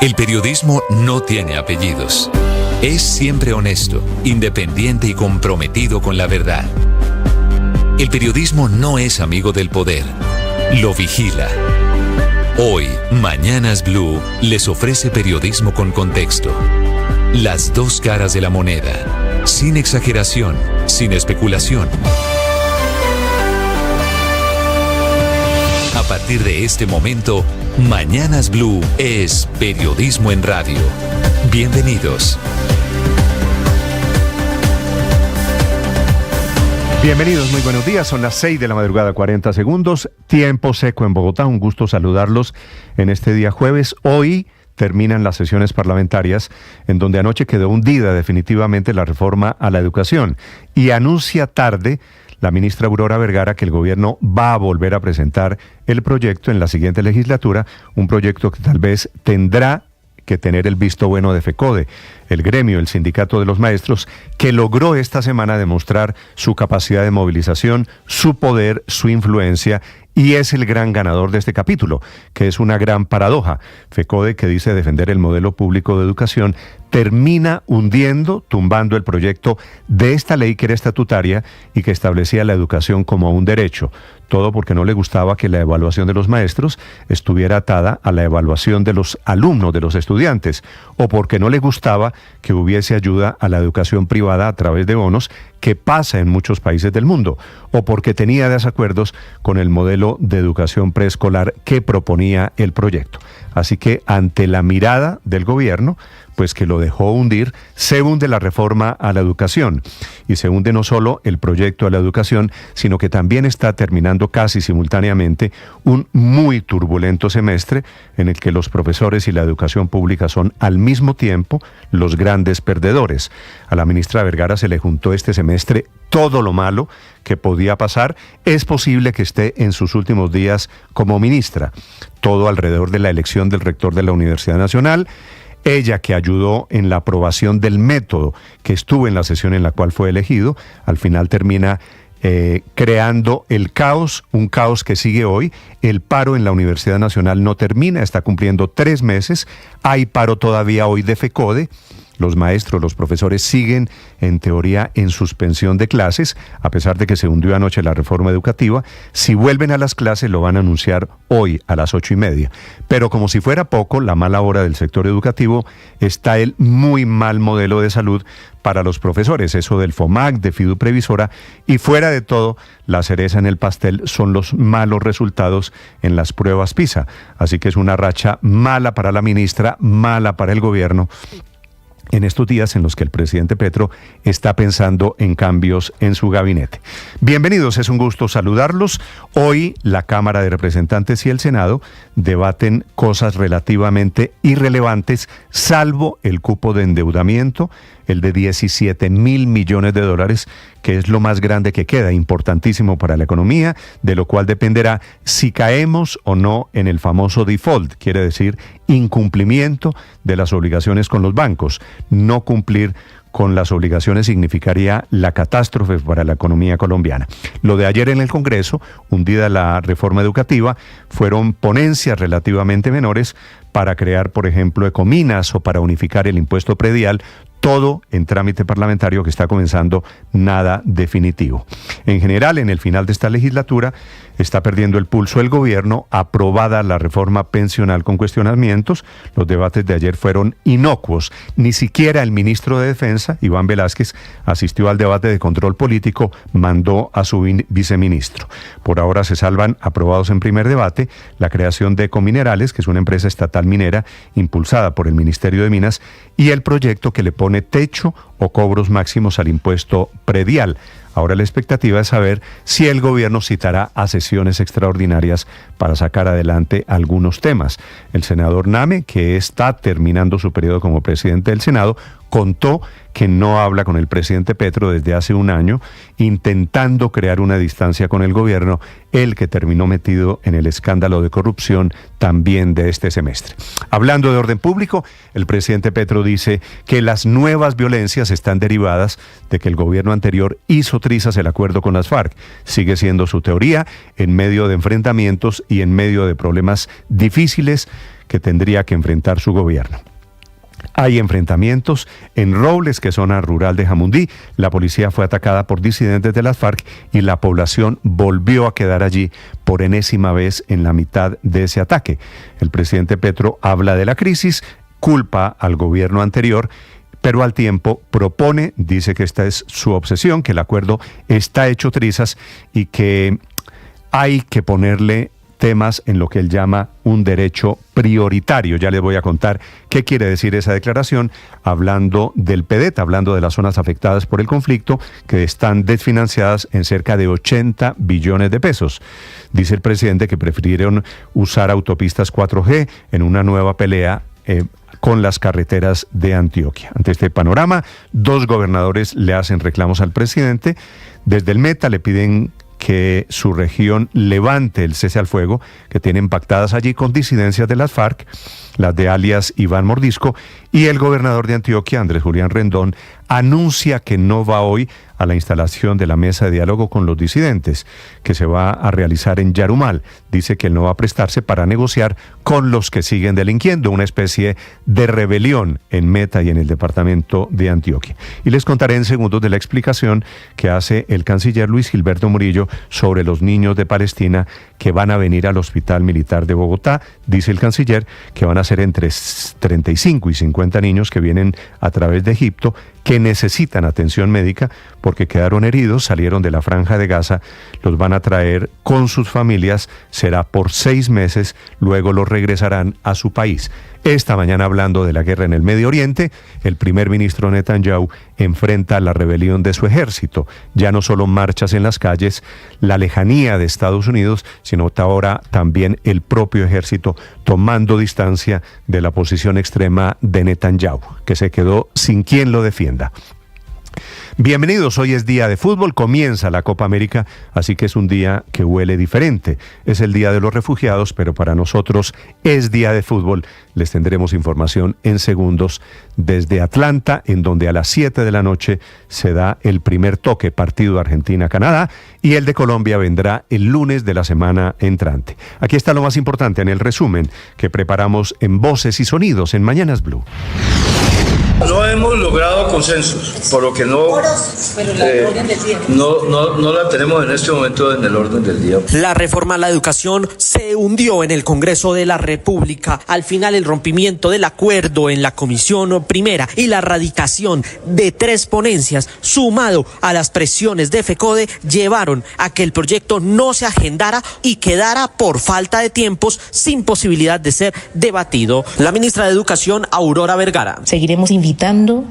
El periodismo no tiene apellidos. Es siempre honesto, independiente y comprometido con la verdad. El periodismo no es amigo del poder. Lo vigila. Hoy, Mañanas Blue les ofrece periodismo con contexto. Las dos caras de la moneda. Sin exageración, sin especulación. A partir de este momento, Mañanas Blue es periodismo en radio. Bienvenidos. Bienvenidos, muy buenos días. Son las 6 de la madrugada, 40 segundos. Tiempo seco en Bogotá. Un gusto saludarlos en este día jueves. Hoy terminan las sesiones parlamentarias, en donde anoche quedó hundida definitivamente la reforma a la educación. Y anuncia tarde la ministra Aurora Vergara que el gobierno va a volver a presentar el proyecto en la siguiente legislatura, un proyecto que tal vez tendrá que tener el visto bueno de FECODE, el gremio, el sindicato de los maestros, que logró esta semana demostrar su capacidad de movilización, su poder, su influencia, y es el gran ganador de este capítulo, que es una gran paradoja. FECODE, que dice defender el modelo público de educación, termina hundiendo, tumbando el proyecto de esta ley que era estatutaria y que establecía la educación como un derecho. Todo porque no le gustaba que la evaluación de los maestros estuviera atada a la evaluación de los alumnos, de los estudiantes, o porque no le gustaba que hubiese ayuda a la educación privada a través de bonos, que pasa en muchos países del mundo, o porque tenía desacuerdos con el modelo de educación preescolar que proponía el proyecto. Así que ante la mirada del gobierno, pues que lo dejó hundir, se hunde la reforma a la educación. Y se hunde no solo el proyecto a la educación, sino que también está terminando casi simultáneamente un muy turbulento semestre en el que los profesores y la educación pública son al mismo tiempo los grandes perdedores. A la ministra Vergara se le juntó este semestre todo lo malo que podía pasar. Es posible que esté en sus últimos días como ministra. Todo alrededor de la elección del rector de la Universidad Nacional. Ella, que ayudó en la aprobación del método, que estuvo en la sesión en la cual fue elegido, al final termina creando el caos, un caos que sigue hoy. El paro en la Universidad Nacional no termina, está cumpliendo 3 meses. Hay paro todavía hoy de FECODE. Los maestros, los profesores siguen, en teoría, en suspensión de clases, a pesar de que se hundió anoche la reforma educativa. Si vuelven a las clases, lo van a anunciar hoy a las 8:30. Pero como si fuera poco, la mala hora del sector educativo, está el muy mal modelo de salud para los profesores, eso del FOMAC, de Fiduprevisora, y fuera de todo, la cereza en el pastel son los malos resultados en las pruebas PISA. Así que es una racha mala para la ministra, mala para el gobierno, en estos días en los que el presidente Petro está pensando en cambios en su gabinete. Bienvenidos, es un gusto saludarlos. Hoy la Cámara de Representantes y el Senado debaten cosas relativamente irrelevantes, salvo el cupo de endeudamiento, el de $17.000 millones, que es lo más grande que queda, importantísimo para la economía, de lo cual dependerá si caemos o no en el famoso default, quiere decir incumplimiento de las obligaciones con los bancos. No cumplir con las obligaciones significaría la catástrofe para la economía colombiana. Lo de ayer en el Congreso, hundida la reforma educativa, fueron ponencias relativamente menores para crear, por ejemplo, ecominas o para unificar el impuesto predial, todo en trámite parlamentario que está comenzando nada definitivo. En general, en el final de esta legislatura, está perdiendo el pulso el gobierno, aprobada la reforma pensional con cuestionamientos. Los debates de ayer fueron inocuos. Ni siquiera el ministro de Defensa, Iván Velázquez, asistió al debate de control político, mandó a su viceministro. Por ahora se salvan, aprobados en primer debate, la creación de Ecominerales, que es una empresa estatal minera impulsada por el Ministerio de Minas, y el proyecto que le pone techo o cobros máximos al impuesto predial. Ahora la expectativa es saber si el gobierno citará a sesiones extraordinarias para sacar adelante algunos temas. El senador Name, que está terminando su periodo como presidente del Senado, contó que no habla con el presidente Petro desde hace un año, intentando crear una distancia con el gobierno, el que terminó metido en el escándalo de corrupción también de este semestre. Hablando de orden público, el presidente Petro dice que las nuevas violencias están derivadas de que el gobierno anterior hizo trizas el acuerdo con las FARC. Sigue siendo su teoría en medio de enfrentamientos y en medio de problemas difíciles que tendría que enfrentar su gobierno. Hay enfrentamientos en Robles, que es zona rural de Jamundí. La policía fue atacada por disidentes de las FARC y la población volvió a quedar allí por enésima vez en la mitad de ese ataque. El presidente Petro habla de la crisis, culpa al gobierno anterior, pero al tiempo propone, dice que esta es su obsesión, que el acuerdo está hecho trizas y que hay que ponerle temas en lo que él llama un derecho prioritario. Ya les voy a contar qué quiere decir esa declaración, hablando del PEDET, hablando de las zonas afectadas por el conflicto, que están desfinanciadas en cerca de 80 billones de pesos. Dice el presidente que prefirieron usar autopistas 4G en una nueva pelea con las carreteras de Antioquia. Ante este panorama, 2 gobernadores le hacen reclamos al presidente. Desde el Meta le piden que su región levante el cese al fuego que tienen pactadas allí con disidencias de las FARC, las de alias Iván Mordisco, y el gobernador de Antioquia, Andrés Julián Rendón, anuncia que no va hoy a la instalación de la mesa de diálogo con los disidentes, que se va a realizar en Yarumal. Dice que él no va a prestarse para negociar con los que siguen delinquiendo, una especie de rebelión en Meta y en el departamento de Antioquia. Y les contaré en segundos de la explicación que hace el canciller Luis Gilberto Murillo sobre los niños de Palestina que van a venir al Hospital Militar de Bogotá. Dice el canciller que van a ser entre 35 y 50 niños que vienen a través de Egipto, que necesitan atención médica porque quedaron heridos, salieron de la Franja de Gaza, los van a traer con sus familias, será por 6 meses, luego los regresarán a su país. Esta mañana, hablando de la guerra en el Medio Oriente, el primer ministro Netanyahu enfrenta la rebelión de su ejército. Ya no solo marchas en las calles, la lejanía de Estados Unidos, sino ahora también el propio ejército tomando distancia de la posición extrema de Netanyahu, que se quedó sin quien lo defienda. Bienvenidos, hoy es día de fútbol, comienza la Copa América, así que es un día que huele diferente. Es el día de los refugiados, pero para nosotros es día de fútbol. Les tendremos información en segundos desde Atlanta, en donde a las 7 de la noche se da el primer toque, partido Argentina-Canadá, y el de Colombia vendrá el lunes de la semana entrante. Aquí está lo más importante en el resumen que preparamos en Voces y Sonidos en Mañanas Blue. No hemos logrado consensos, por lo que no la tenemos en este momento en el orden del día. La reforma a la educación se hundió en el Congreso de la República. Al final, el rompimiento del acuerdo en la Comisión Primera y la radicación de 3 ponencias, sumado a las presiones de FECODE, llevaron a que el proyecto no se agendara y quedara por falta de tiempos sin posibilidad de ser debatido. La ministra de Educación, Aurora Vergara. Seguiremos invitando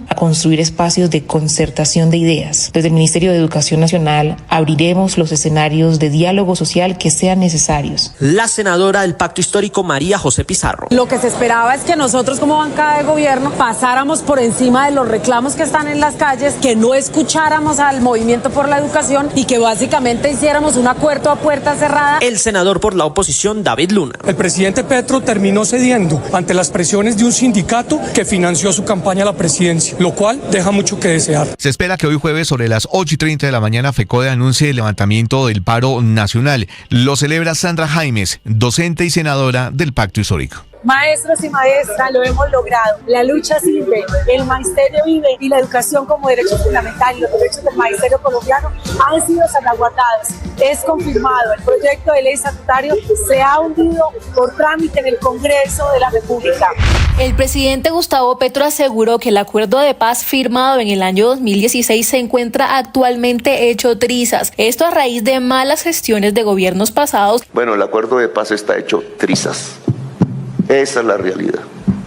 a construir espacios de concertación de ideas. Desde el Ministerio de Educación Nacional abriremos los escenarios de diálogo social que sean necesarios. La senadora del Pacto Histórico, María José Pizarro. Lo que se esperaba es que nosotros como bancada de gobierno pasáramos por encima de los reclamos que están en las calles, que no escucháramos al movimiento por la educación y que básicamente hiciéramos un acuerdo a puerta cerrada. El senador por la oposición, David Luna. El presidente Petro terminó cediendo ante las presiones de un sindicato que financió su campaña a la presidencia, lo cual deja mucho que desear. Se espera que hoy jueves sobre las 8:30 de la mañana FECODE anuncie el levantamiento del paro nacional. Lo celebra Sandra Jaimes, docente y senadora del Pacto Histórico. Maestros y maestras, lo hemos logrado. La lucha sirve, el magisterio vive y la educación como derecho fundamental y los derechos del magisterio colombiano han sido salvaguardados. Es confirmado, el proyecto de ley estatutario se ha hundido por trámite en el Congreso de la República. El presidente Gustavo Petro aseguró que el acuerdo de paz firmado en el año 2016 se encuentra actualmente hecho trizas. Esto a raíz de malas gestiones de gobiernos pasados. Bueno, el acuerdo de paz está hecho trizas. Esa es la realidad.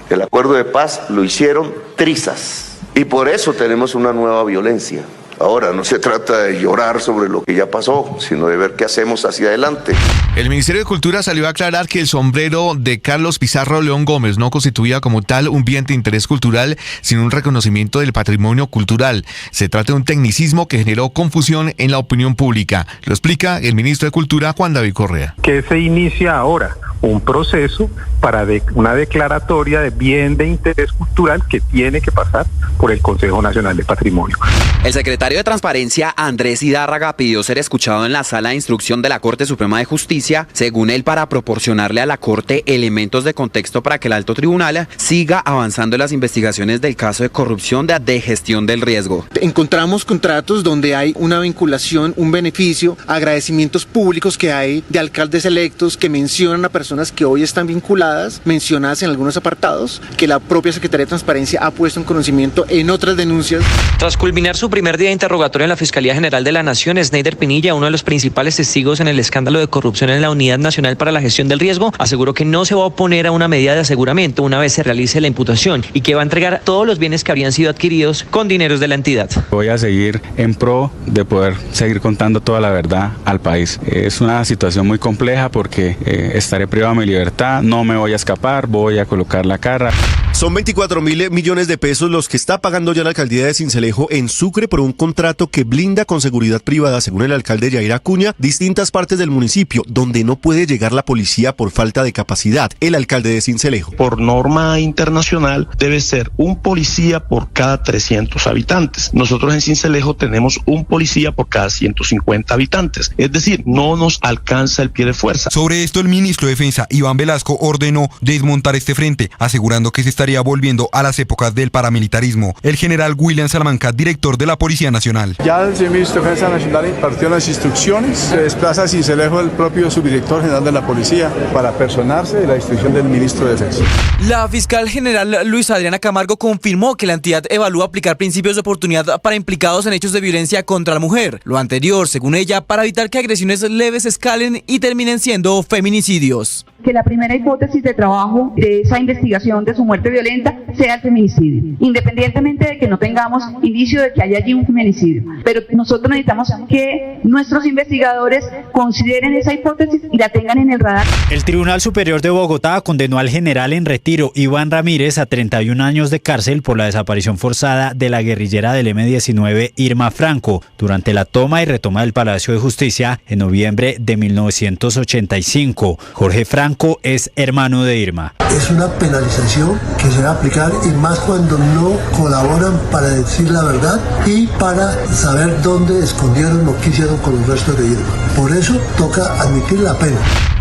El acuerdo de paz lo hicieron trizas. Y por eso tenemos una nueva violencia. Ahora, no se trata de llorar sobre lo que ya pasó, sino de ver qué hacemos hacia adelante. El Ministerio de Cultura salió a aclarar que el sombrero de Carlos Pizarro León Gómez no constituía como tal un bien de interés cultural, sino un reconocimiento del patrimonio cultural. Se trata de un tecnicismo que generó confusión en la opinión pública. Lo explica el ministro de Cultura, Juan David Correa. ¿Qué se inicia ahora? Un proceso para una declaratoria de bien de interés cultural que tiene que pasar por el Consejo Nacional de Patrimonio. El secretario de Transparencia, Andrés Hidárraga, pidió ser escuchado en la Sala de Instrucción de la Corte Suprema de Justicia, según él, para proporcionarle a la Corte elementos de contexto para que el alto tribunal siga avanzando en las investigaciones del caso de corrupción de gestión del riesgo. Encontramos contratos donde hay una vinculación, un beneficio, agradecimientos públicos que hay de alcaldes electos que mencionan a personas que hoy están vinculadas, mencionadas en algunos apartados, que la propia Secretaría de Transparencia ha puesto en conocimiento en otras denuncias. Tras culminar su primer día de interrogatorio en la Fiscalía General de la Nación, Sneider Pinilla, uno de los principales testigos en el escándalo de corrupción en la Unidad Nacional para la Gestión del Riesgo, aseguró que no se va a oponer a una medida de aseguramiento una vez se realice la imputación y que va a entregar todos los bienes que habrían sido adquiridos con dineros de la entidad. Voy a seguir en pro de poder seguir contando toda la verdad al país. Es una situación muy compleja porque estaré privado de mi libertad, no me voy a escapar, voy a colocar la cara. Son 24.000 millones de pesos los que está pagando ya la alcaldía de Sincelejo en Sucre por un contrato que blinda con seguridad privada, según el alcalde Yair Acuña, distintas partes del municipio, donde no puede llegar la policía por falta de capacidad. El alcalde de Sincelejo. Por norma internacional debe ser un policía por cada 300 habitantes. Nosotros en Sincelejo tenemos un policía por cada 150 habitantes. Es decir, no nos alcanza el pie de fuerza. Sobre esto, el ministro de Defensa, Iván Velasco, ordenó desmontar este frente, asegurando que se estaría volviendo a las épocas del paramilitarismo. El general William Salamanca, director de la Policía Nacional. Ya el señor ministro de Defensa Nacional impartió las instrucciones. Se desplaza a Sincelejo el propio subdirector general de la Policía para personarse de la instrucción del ministro de Defensa. La fiscal general Luisa Adriana Camargo confirmó que la entidad evalúa aplicar principios de oportunidad para implicados en hechos de violencia contra la mujer. Lo anterior, según ella, para evitar que agresiones leves escalen y terminen siendo feminicidios. Que la primera hipótesis de trabajo de esa investigación de su muerte violenta sea el feminicidio, independientemente de que no tengamos indicio de que haya allí un feminicidio. Pero nosotros necesitamos que nuestros investigadores consideren esa hipótesis y la tengan en el radar. El Tribunal Superior de Bogotá condenó al general en retiro Iván Ramírez a 31 años de cárcel por la desaparición forzada de la guerrillera del M-19 Irma Franco durante la toma y retoma del Palacio de Justicia en noviembre de 1985. Jorge Franco es hermano de Irma. Es una penalización que se va a aplicar y más cuando no colaboran para decir la verdad y para saber dónde escondieron lo que hicieron con los restos de Irma. Por eso toca admitir la pena.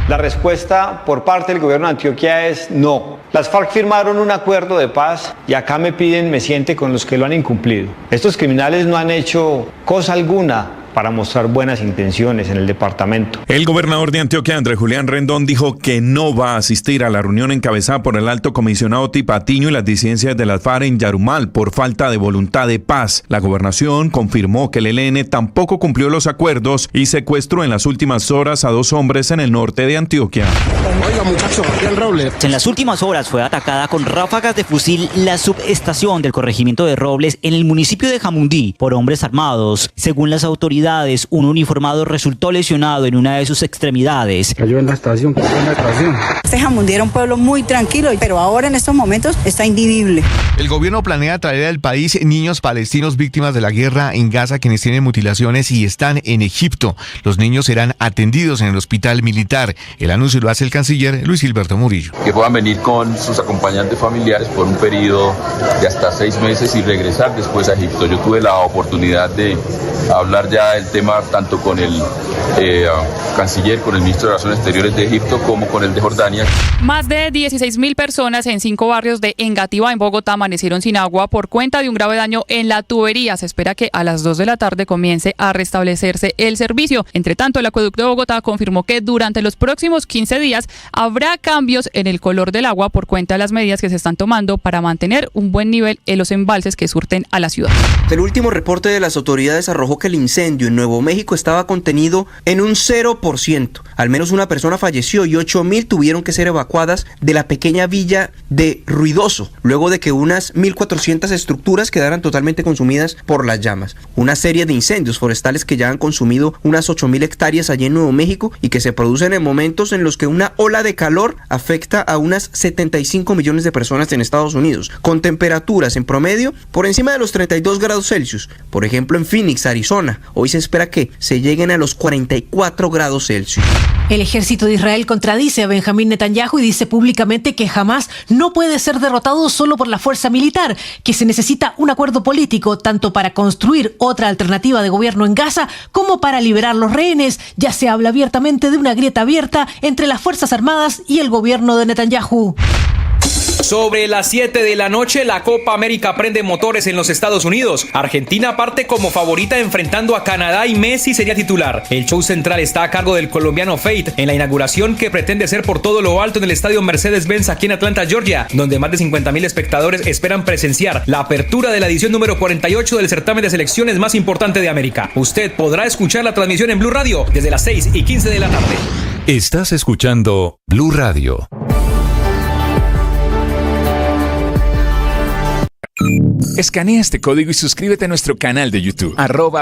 La respuesta por parte del gobierno de Antioquia es no. Las FARC firmaron un acuerdo de paz y acá me siente con los que lo han incumplido. Estos criminales no han hecho cosa alguna para mostrar buenas intenciones en el departamento. El gobernador de Antioquia, Andrés Julián Rendón, dijo que no va a asistir a la reunión encabezada por el alto comisionado Tipatiño y las disidencias de las FARC en Yarumal por falta de voluntad de paz. La gobernación confirmó que el ELN tampoco cumplió los acuerdos y secuestró en las últimas horas a 2 hombres en el norte de Antioquia. Oiga, muchachos, el Robles. En las últimas horas fue atacada con ráfagas de fusil la subestación del corregimiento de Robles en el municipio de Jamundí por hombres armados. Según las autoridades, un uniformado resultó lesionado en una de sus extremidades. Cayó en la estación, Este Jamundí era un pueblo muy tranquilo, pero ahora en estos momentos está invivible. El gobierno planea traer al país niños palestinos víctimas de la guerra en Gaza, quienes tienen mutilaciones y están en Egipto. Los niños serán atendidos en el hospital militar. El anuncio lo hace el canciller Luis Gilberto Murillo. Que puedan venir con sus acompañantes familiares por un periodo de hasta 6 meses y regresar después a Egipto. Yo tuve la oportunidad de hablar ya el tema tanto con el canciller, con el ministro de Relaciones Exteriores de Egipto, como con el de Jordania. Más de 16.000 personas en 5 barrios de Engativá, en Bogotá, amanecieron sin agua por cuenta de un grave daño en la tubería. Se espera que a las 2 de la tarde comience a restablecerse el servicio. Entre tanto, el Acueducto de Bogotá confirmó que durante los próximos 15 días habrá cambios en el color del agua por cuenta de las medidas que se están tomando para mantener un buen nivel en los embalses que surten a la ciudad. El último reporte de las autoridades arrojó que el incendio incendio en Nuevo México estaba contenido en un 0%. Al menos una persona falleció y 8,000 tuvieron que ser evacuadas de la pequeña villa de Ruidoso, luego de que unas 1.400 estructuras quedaran totalmente consumidas por las llamas. Una serie de incendios forestales que ya han consumido unas 8,000 hectáreas allí en Nuevo México y que se producen en momentos en los que una ola de calor afecta a unas 75 millones de personas en Estados Unidos, con temperaturas en promedio por encima de los 32 grados Celsius. Por ejemplo, en Phoenix, Arizona, hoy se espera que se lleguen a los 44 grados Celsius. El ejército de Israel contradice a Benjamín Netanyahu y dice públicamente que Hamás no puede ser derrotado solo por la fuerza militar, que se necesita un acuerdo político tanto para construir otra alternativa de gobierno en Gaza como para liberar los rehenes. Ya se habla abiertamente de una grieta abierta entre las Fuerzas Armadas y el gobierno de Netanyahu. Sobre las 7 de la noche, la Copa América prende motores en los Estados Unidos. Argentina parte como favorita enfrentando a Canadá y Messi sería titular. El show central está a cargo del colombiano Fate en la inauguración que pretende ser por todo lo alto en el estadio Mercedes-Benz aquí en Atlanta, Georgia, donde más de 50,000 espectadores esperan presenciar la apertura de la edición número 48 del certamen de selecciones más importante de América. Usted podrá escuchar la transmisión en Blue Radio desde las 6:15 de la tarde. Estás escuchando Blue Radio. Escanea este código y suscríbete a nuestro canal de YouTube,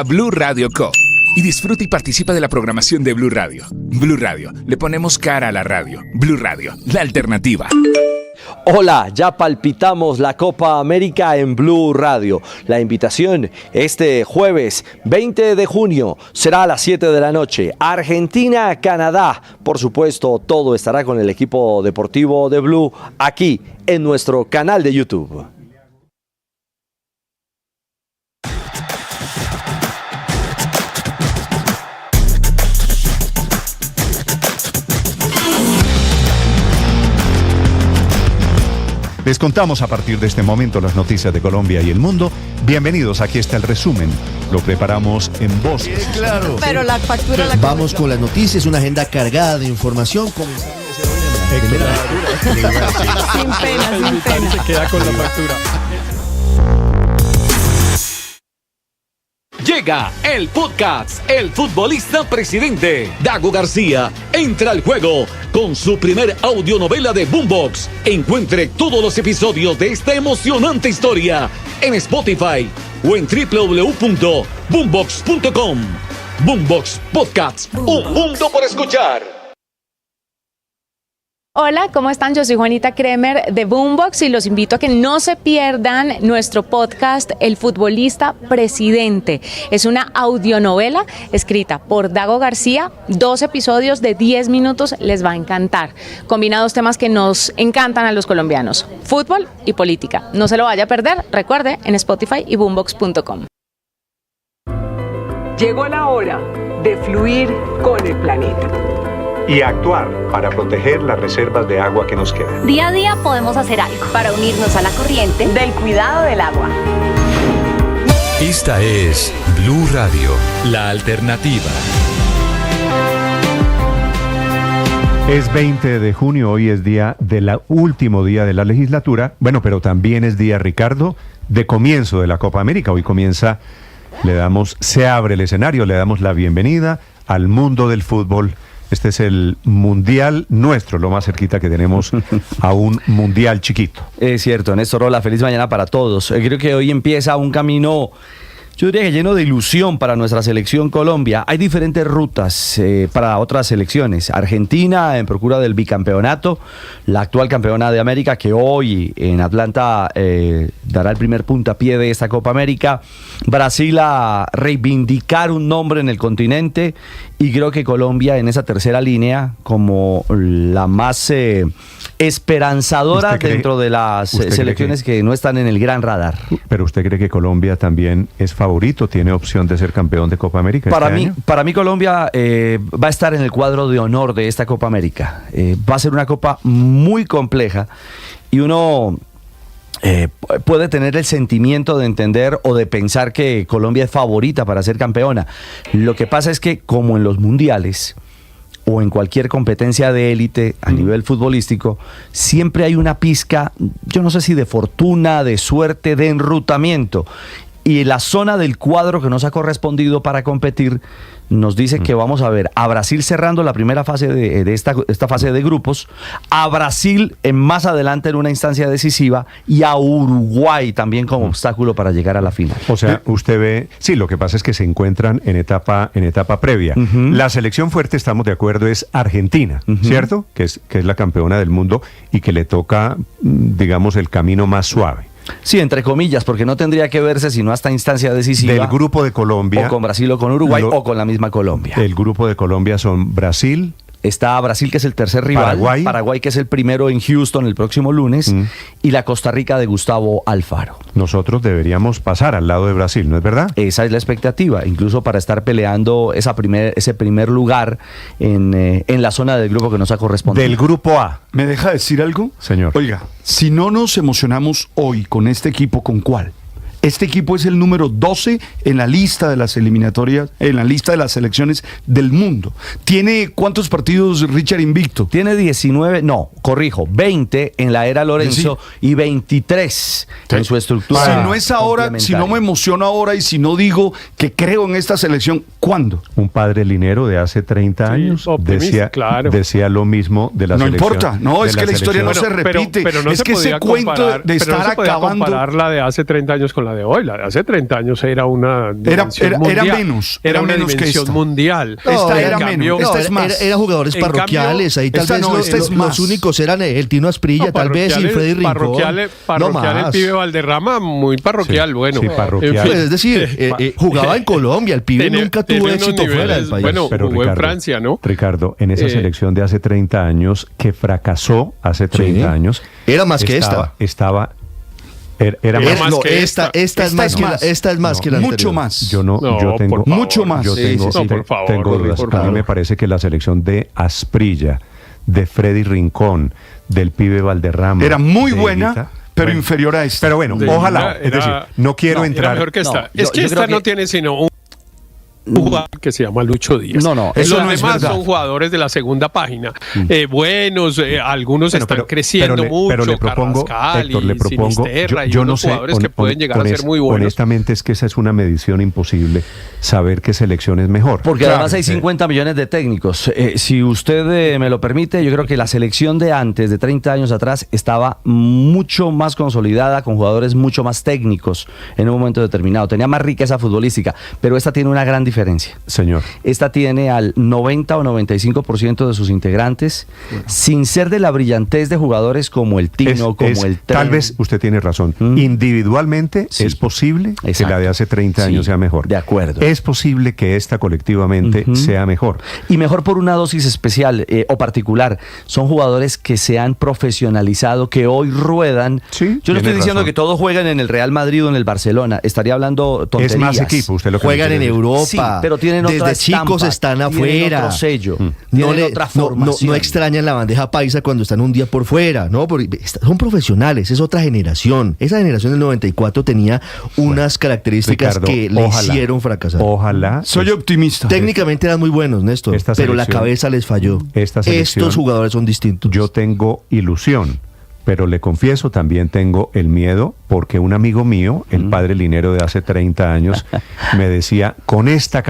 @Blue Radio Co. Y disfruta y participa de la programación de Blue Radio. Blue Radio, le ponemos cara a la radio. Blue Radio, la alternativa. Hola, ya palpitamos la Copa América en Blue Radio. La invitación este jueves 20 de junio será a las 7 de la noche. Argentina, Canadá. Por supuesto, todo estará con el equipo deportivo de Blue aquí en nuestro canal de YouTube. Les contamos a partir de este momento las noticias de Colombia y el mundo. Bienvenidos, aquí está el resumen. Lo preparamos en voz. Claro. Pero la factura la vamos con las noticias, una agenda cargada de información. Sin pena, sin pena. Se queda con la factura. Llega el podcast El Futbolista Presidente. Dago García entra al juego con su primer audionovela de Boombox. Encuentre todos los episodios de esta emocionante historia en Spotify o en www.boombox.com. Boombox Podcasts, un mundo por escuchar. Hola, ¿cómo están? Yo soy Juanita Kremer de Boombox y los invito a que no se pierdan nuestro podcast El Futbolista Presidente. Es una audionovela escrita por Dago García, 2 episodios de 10 minutos, les va a encantar. Combina 2 temas que nos encantan a los colombianos, fútbol y política. No se lo vaya a perder, recuerde, en Spotify y boombox.com. Llegó la hora de fluir con el planeta. Y actuar para proteger las reservas de agua que nos quedan. Día a día podemos hacer algo para unirnos a la corriente del cuidado del agua. Esta es Blue Radio, la alternativa. Es 20 de junio, hoy es día del último día de la legislatura. Bueno, pero también es día, Ricardo, de comienzo de la Copa América. Hoy comienza, se abre el escenario, le damos la bienvenida al mundo del fútbol. Este es el mundial nuestro, lo más cerquita que tenemos a un mundial chiquito. Es cierto, Néstor, hola, feliz mañana para todos. Creo que hoy empieza un camino, yo diría que lleno de ilusión para nuestra selección Colombia. Hay diferentes rutas para otras selecciones. Argentina en procura del bicampeonato, la actual campeona de América que hoy en Atlanta dará el primer puntapié de esta Copa América. Brasil a reivindicar un nombre en el continente y creo que Colombia en esa tercera línea como la más esperanzadora dentro de las selecciones que no están en el gran radar. ¿Pero usted cree que Colombia también es favorito, tiene opción de ser campeón de Copa América para este año? Para mí Colombia va a estar en el cuadro de honor de esta Copa América. Va a ser una copa muy compleja y uno puede tener el sentimiento de entender o de pensar que Colombia es favorita para ser campeona. Lo que pasa es que como en los mundiales o en cualquier competencia de élite a nivel futbolístico, siempre hay una pizca, yo no sé si de fortuna, de suerte, de enrutamiento. Y la zona del cuadro que nos ha correspondido para competir nos dice que vamos a ver a Brasil cerrando la primera fase de esta fase de grupos, a Brasil más adelante en una instancia decisiva y a Uruguay también como obstáculo para llegar a la final. O sea, usted ve, sí, lo que pasa es que se encuentran en etapa previa. La selección fuerte, estamos de acuerdo, es Argentina, ¿cierto? Que es la campeona del mundo y que le toca, digamos, el camino más suave. Sí, entre comillas, porque no tendría que verse sino hasta instancia decisiva. Del grupo de Colombia. O con Brasil o con Uruguay o con la misma Colombia. El grupo de Colombia son Brasil. Está Brasil, que es el tercer rival. Paraguay, que es el primero en Houston el próximo lunes. Y la Costa Rica de Gustavo Alfaro. Nosotros deberíamos pasar al lado de Brasil, ¿no es verdad? Esa es la expectativa, incluso para estar peleando ese primer lugar en la zona del grupo que nos ha correspondido. Del grupo A. ¿Me deja decir algo? Señor. Oiga, si no nos emocionamos hoy con este equipo, ¿con cuál? Este equipo es el número 12 en la lista de las eliminatorias, en la lista de las selecciones del mundo. ¿Tiene cuántos partidos Richard invicto? Tiene 20 en la era Lorenzo y 23 en su estructura. Si no es ahora, si no me emociono ahora y si no digo que creo en esta selección, ¿cuándo? Un padre linero de hace 30 años decía lo mismo de la selección. No importa, no, es que la historia no se repite. Pero no es se que ese cuento de estar acabando. Comparar la de hace 30 años con la de hoy. La de hace 30 años era una dimensión mundial. Era una menos dimensión que mundial. Esta era menos. Esta es más. Era jugadores parroquiales. Ahí tal vez los únicos eran el Tino Asprilla, tal vez, y Freddy Rincón. Parroquial el pibe Valderrama, muy parroquial, bueno. Sí, parroquial. Pues, es decir, jugaba en Colombia, el pibe nunca tuvo éxito fuera del país. Bueno, pero jugó en Francia, ¿no? Ricardo, en esa selección de hace 30 años, que fracasó hace 30 años. Era más que esta. Era más que esta es más que la anterior. Mucho más. Yo tengo mucho más. Yo tengo dudas. A mí me parece que la selección de Asprilla, de Freddy Rincón, del pibe Valderrama era muy buena, pero inferior a esta. Pero bueno, ojalá. Es decir, no quiero entrar. Era mejor que esta. Es que esta no tiene sino un jugador que se llama Lucho Díaz. Eso los demás son jugadores de la segunda página. Buenos, algunos están creciendo mucho. Pero le propongo, Héctor, yo no sé, jugadores que pueden llegar a ser muy buenos. Honestamente es que esa es una medición imposible, saber qué selección es mejor. Porque además hay 50 millones de técnicos. Si usted me lo permite, yo creo que la selección de antes, de 30 años atrás, estaba mucho más consolidada, con jugadores mucho más técnicos en un momento determinado. Tenía más riqueza futbolística, pero esta tiene una gran diferencia. Señor. Esta tiene al 90 o 95% de sus integrantes, sin ser de la brillantez de jugadores como el Tino, como el Tren. Tal vez usted tiene razón. Individualmente es posible que la de hace 30 años sea mejor. De acuerdo. Es posible que esta colectivamente sea mejor. Y mejor por una dosis especial o particular. Son jugadores que se han profesionalizado, que hoy ruedan. Yo no estoy diciendo que todos juegan en el Real Madrid o en el Barcelona. Estaría hablando tonterías. Es más equipo. Usted lo juegan en Europa. Sí, pero tienen otra desde chicos están afuera. Otro sello. Otra formación. No extrañan la bandeja paisa cuando están un día por fuera, ¿no? Porque son profesionales, es otra generación. Esa generación del 94 tenía unas características, Ricardo, que le hicieron fracasar. Ojalá. Soy optimista. Técnicamente eran muy buenos, Néstor, pero la cabeza les falló. Estos jugadores son distintos. Yo tengo ilusión, pero le confieso, también tengo el miedo, porque un amigo mío, el padre linero de hace 30 años, me decía, con esta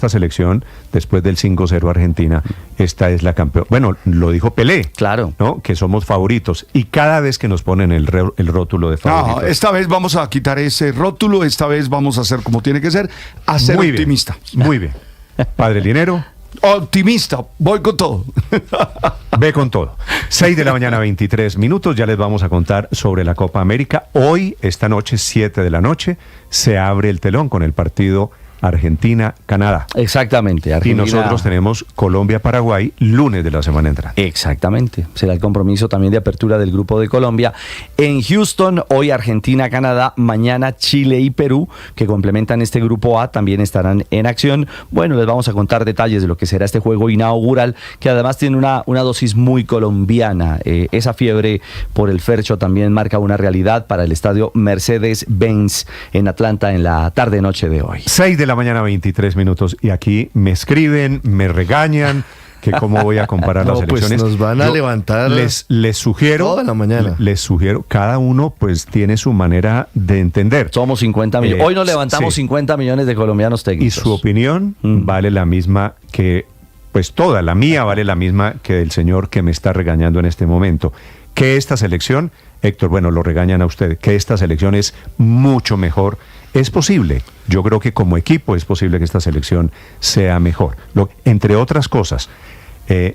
selección, después del 5-0 Argentina, esta es la campeona. Bueno, lo dijo Pelé, claro, ¿no? Que somos favoritos. Y cada vez que nos ponen el rótulo de favoritos. No, esta vez vamos a quitar ese rótulo, esta vez vamos a hacer como tiene que ser, a ser muy optimista. Bien, muy bien. Padre linero. Optimista, voy con todo. Ve con todo. 6 de la mañana, 23 minutos. Ya les vamos a contar sobre la Copa América. Hoy, esta noche, 7 de la noche, se abre el telón con el partido Argentina-Canadá. Exactamente. Argentina... Y nosotros tenemos Colombia-Paraguay lunes de la semana entrante. Exactamente. Será el compromiso también de apertura del grupo de Colombia. En Houston, hoy Argentina-Canadá, mañana Chile y Perú, que complementan este grupo A, también estarán en acción. Bueno, les vamos a contar detalles de lo que será este juego inaugural, que además tiene una dosis muy colombiana. Esa fiebre por el Fercho también marca una realidad para el estadio Mercedes-Benz en Atlanta en la tarde-noche de hoy. 6 de la mañana, 23 minutos. Y aquí me escriben, me regañan, que cómo voy a comparar las elecciones. Pues nos van a levantar les sugiero toda la mañana. Les sugiero, cada uno pues tiene su manera de entender. Somos 50 millones. Hoy nos levantamos 50 millones de colombianos técnicos. Y su opinión vale la misma que, pues toda la mía vale la misma que del señor que me está regañando en este momento. Que esta selección, Héctor, bueno, lo regañan a usted, que esta selección es mucho mejor. Es posible, yo creo que como equipo es posible que esta selección sea mejor. Entre otras cosas,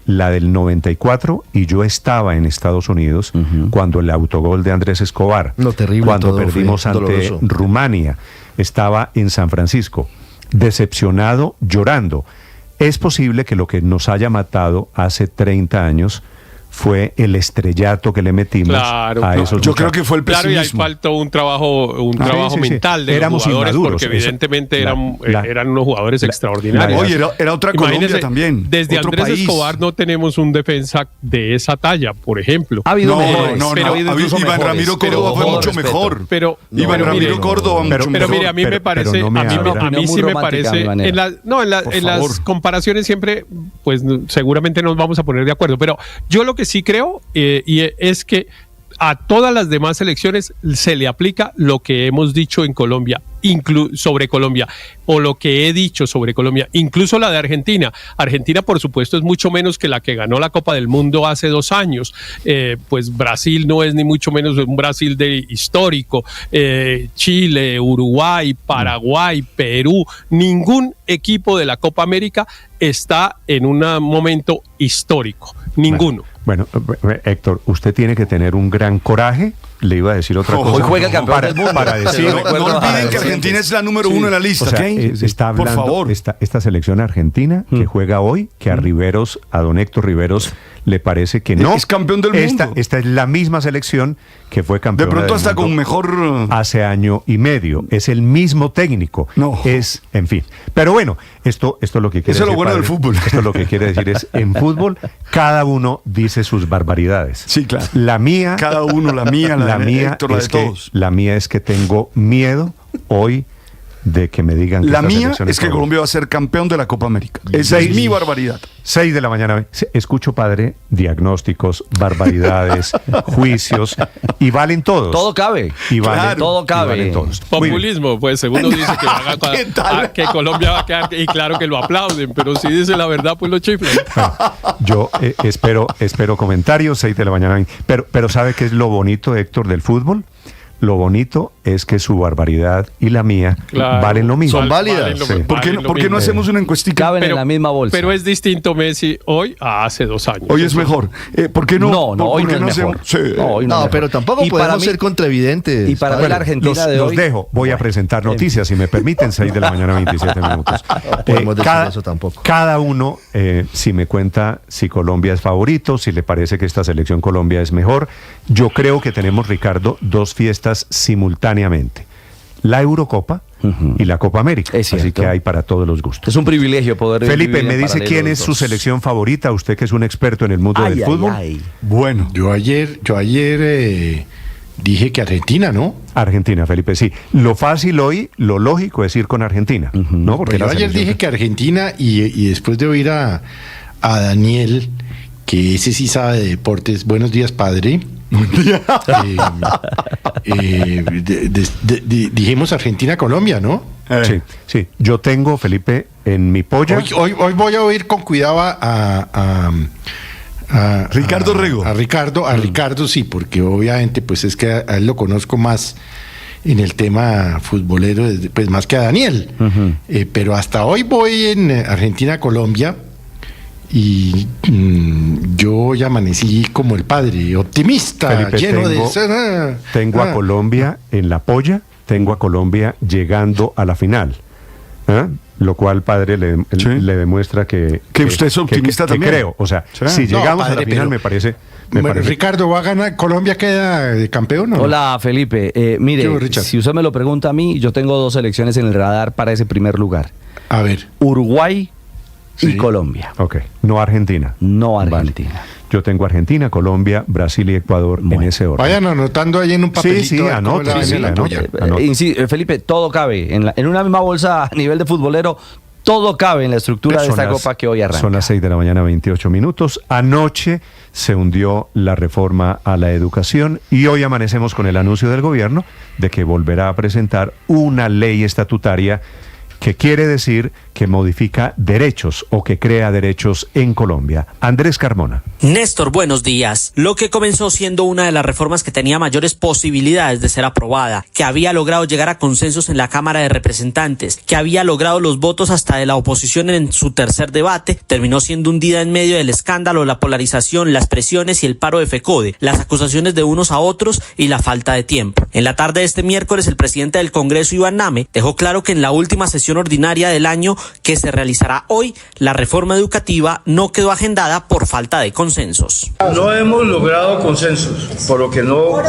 la del 94, y yo estaba en Estados Unidos cuando el autogol de Andrés Escobar, cuando perdimos ante Rumania, estaba en San Francisco, decepcionado, llorando. Es posible que lo que nos haya matado hace 30 años fue el estrellato que le metimos a esos. Yo creo que fue el pesimismo. Claro, y ahí faltó un trabajo mental de los jugadores, porque evidentemente eran unos jugadores extraordinarios. Oye, era otra Colombia también. Desde otro Andrés país. Escobar no tenemos un defensa de esa talla, por ejemplo. Ha habido Iván Ramiro Córdoba fue mucho mejor. Iván Ramiro Córdoba mucho mejor. Pero mire, a mí me parece, a mí sí me parece, en las comparaciones siempre, pues seguramente nos vamos a poner de acuerdo, pero yo lo que sí creo y es que a todas las demás selecciones se le aplica lo que hemos dicho en Colombia, sobre Colombia, o lo que he dicho sobre Colombia, incluso la de Argentina. Argentina, por supuesto, es mucho menos que la que ganó la Copa del Mundo hace 2 años. Pues Brasil no es ni mucho menos un Brasil histórico. Chile, Uruguay, Paraguay, Perú, ningún equipo de la Copa América está en un momento histórico. Ninguno. Bueno, Héctor, usted tiene que tener un gran coraje. Le iba a decir otra cosa. Hoy juega el campeón del mundo. Para decir, no olviden que Argentina es la número 1 en la lista. O sea, está hablando, por favor. Esta selección argentina que juega hoy, que a don Héctor Riveros le parece que no. Es campeón del mundo. Esta es la misma selección que fue campeón. De pronto hasta con mejor. Hace año y medio. Es el mismo técnico. No. En fin. Pero bueno, esto es lo que quiere decir. Eso es lo bueno del fútbol. Esto lo que quiere decir es, en fútbol, cada uno dice sus barbaridades. Sí, claro. La mía. Cada uno, la mía, Héctor, la de todos. La mía es que tengo miedo hoy de que me digan que la mía es que Colombia va a ser campeón de la Copa América. Esa es mi barbaridad. 6 de la mañana. Escucho, padre, diagnósticos, barbaridades, juicios, y valen todos. Todo cabe. Y valen, todo cabe. Y valen todos. Populismo, pues segundo dice que Colombia va a quedar, y claro que lo aplauden, pero si dice la verdad, pues lo chiflan. Yo espero comentarios, 6 de la mañana. Pero ¿sabe qué es lo bonito, Héctor, del fútbol? Lo bonito es que su barbaridad y la mía valen lo mismo. Son válidas. ¿Por qué no hacemos una encuestica? Caben en la misma bolsa. Pero es distinto Messi hoy a hace 2 años. Hoy es mejor. ¿Por qué no? No, hoy no es mejor. No, pero tampoco podemos ser contraevidentes. Y para ver la Argentina de hoy. Los dejo. Voy a presentar noticias, si me permiten, 6 de la mañana, 27 minutos. No podemos decir eso tampoco. Cada uno, si me cuenta si Colombia es favorito, si le parece que esta selección Colombia es mejor. Yo creo que tenemos, Ricardo, 2 fiestas simultáneamente: la Eurocopa y la Copa América. Así que hay para todos los gustos. Es un privilegio poder Felipe, me dice quién es su selección favorita, usted que es un experto en el mundo del fútbol. Bueno, yo ayer dije que Argentina, ¿no? Argentina, Felipe, sí. Lo fácil hoy, lo lógico es ir con Argentina, ¿no? Porque yo ayer dije que Argentina, y después de oír a Daniel, que ese sí sabe de deportes. Buenos días, padre. Dijimos Argentina-Colombia, ¿no? Sí. Yo tengo, Felipe, en mi polla. Hoy voy a oír con cuidado a Ricardo Rego. A Ricardo, sí, porque obviamente pues es que a él lo conozco más en el tema futbolero, pues más que a Daniel. Pero hasta hoy voy en Argentina-Colombia. Y yo ya amanecí como el padre, optimista, Felipe, lleno de... Tengo a Colombia en la polla, tengo a Colombia llegando a la final. Lo cual, padre, le demuestra que usted es optimista también. Creo, o sea, si llegamos a la final, me parece... Ricardo, ¿va a ganar? ¿Colombia queda de campeón o no? Hola, Felipe. Mire, si usted me lo pregunta a mí, yo tengo 2 selecciones en el radar para ese primer lugar. A ver. Uruguay y Colombia. Ok, no Argentina. No Argentina. Vale. Yo tengo Argentina, Colombia, Brasil y Ecuador en ese orden. Vayan anotando ahí en un papelito. Sí, anote. Felipe, todo cabe. En una misma bolsa a nivel de futbolero, todo cabe en la estructura de esta copa que hoy arranca. Son las 6 de la mañana, 28 minutos. Anoche se hundió la reforma a la educación y hoy amanecemos con el anuncio del gobierno de que volverá a presentar una ley estatutaria que quiere decir que modifica derechos o que crea derechos en Colombia. Andrés Carmona. Néstor, buenos días. Lo que comenzó siendo una de las reformas que tenía mayores posibilidades de ser aprobada, que había logrado llegar a consensos en la Cámara de Representantes, que había logrado los votos hasta de la oposición en su tercer debate, terminó siendo hundida en medio del escándalo, la polarización, las presiones y el paro de FECODE, las acusaciones de unos a otros y la falta de tiempo. En la tarde de este miércoles, el presidente del Congreso, Iván Name, dejó claro que en la última sesión ordinaria del año que se realizará hoy, la reforma educativa no quedó agendada por falta de consensos. No hemos logrado consensos, por lo que no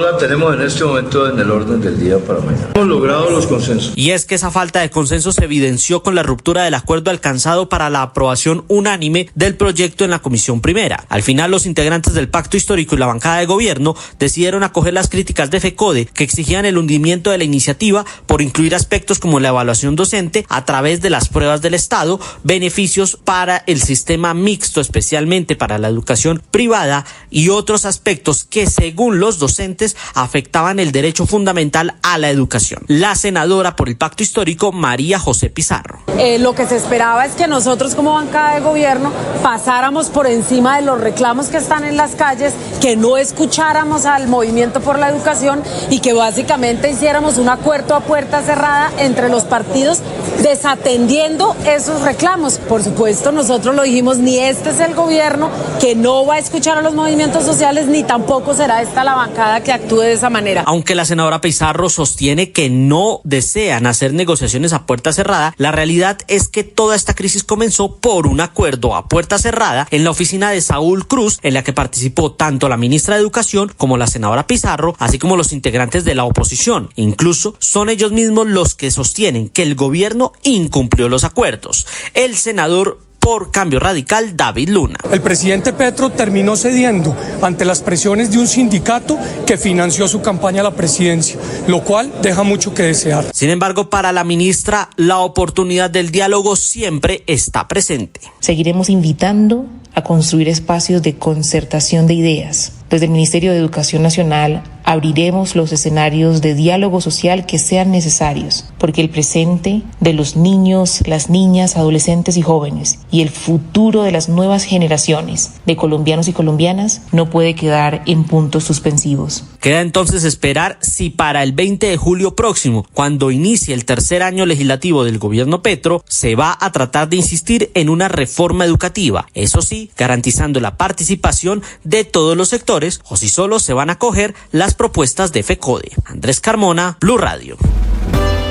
la tenemos en este momento en el orden del día para mañana. Hemos logrado los consensos. Y es que esa falta de consenso se evidenció con la ruptura del acuerdo alcanzado para la aprobación unánime del proyecto en la Comisión Primera. Al final, los integrantes del Pacto Histórico y la bancada de gobierno decidieron acoger las críticas de FECODE, que exigían el hundimiento de la iniciativa por incluir aspectos como la evaluación docente a través de las pruebas del Estado, beneficios para el sistema mixto, especialmente para la educación privada, y otros aspectos que, según los docentes, afectaban el derecho fundamental a la educación. La senadora por el Pacto Histórico, María José Pizarro. Lo que se esperaba es que nosotros como bancada de gobierno pasáramos por encima de los reclamos que están en las calles, que no escucháramos al movimiento por la educación y que básicamente hiciéramos un acuerdo a puerta cerrada entre los partidos, desatendiendo esos reclamos. Por supuesto, nosotros lo dijimos, ni este es el gobierno que no va a escuchar a los movimientos sociales, ni tampoco será esta la bancada que actúe de esa manera. Aunque la senadora Pizarro sostiene que no desean hacer negociaciones a puerta cerrada, la realidad es que toda esta crisis comenzó por un acuerdo a puerta cerrada en la oficina de Saúl Cruz, en la que participó tanto la ministra de Educación como la senadora Pizarro, así como los integrantes de la oposición. Incluso son ellos mismos los que sostienen que el gobierno incumplió los acuerdos. El senador por Cambio Radical, David Luna. El presidente Petro terminó cediendo ante las presiones de un sindicato que financió su campaña a la presidencia, lo cual deja mucho que desear. Sin embargo, para la ministra, la oportunidad del diálogo siempre está presente. Seguiremos invitando a construir espacios de concertación de ideas. Desde el Ministerio de Educación Nacional abriremos los escenarios de diálogo social que sean necesarios, porque el presente de los niños, las niñas, adolescentes y jóvenes y el futuro de las nuevas generaciones de colombianos y colombianas no puede quedar en puntos suspensivos. Queda entonces esperar si para el 20 de julio próximo, cuando inicie el tercer año legislativo del gobierno Petro, se va a tratar de insistir en una reforma educativa, eso sí, garantizando la participación de todos los sectores, o si solo se van a acoger las propuestas de FECODE. Andrés Carmona, Blue Radio.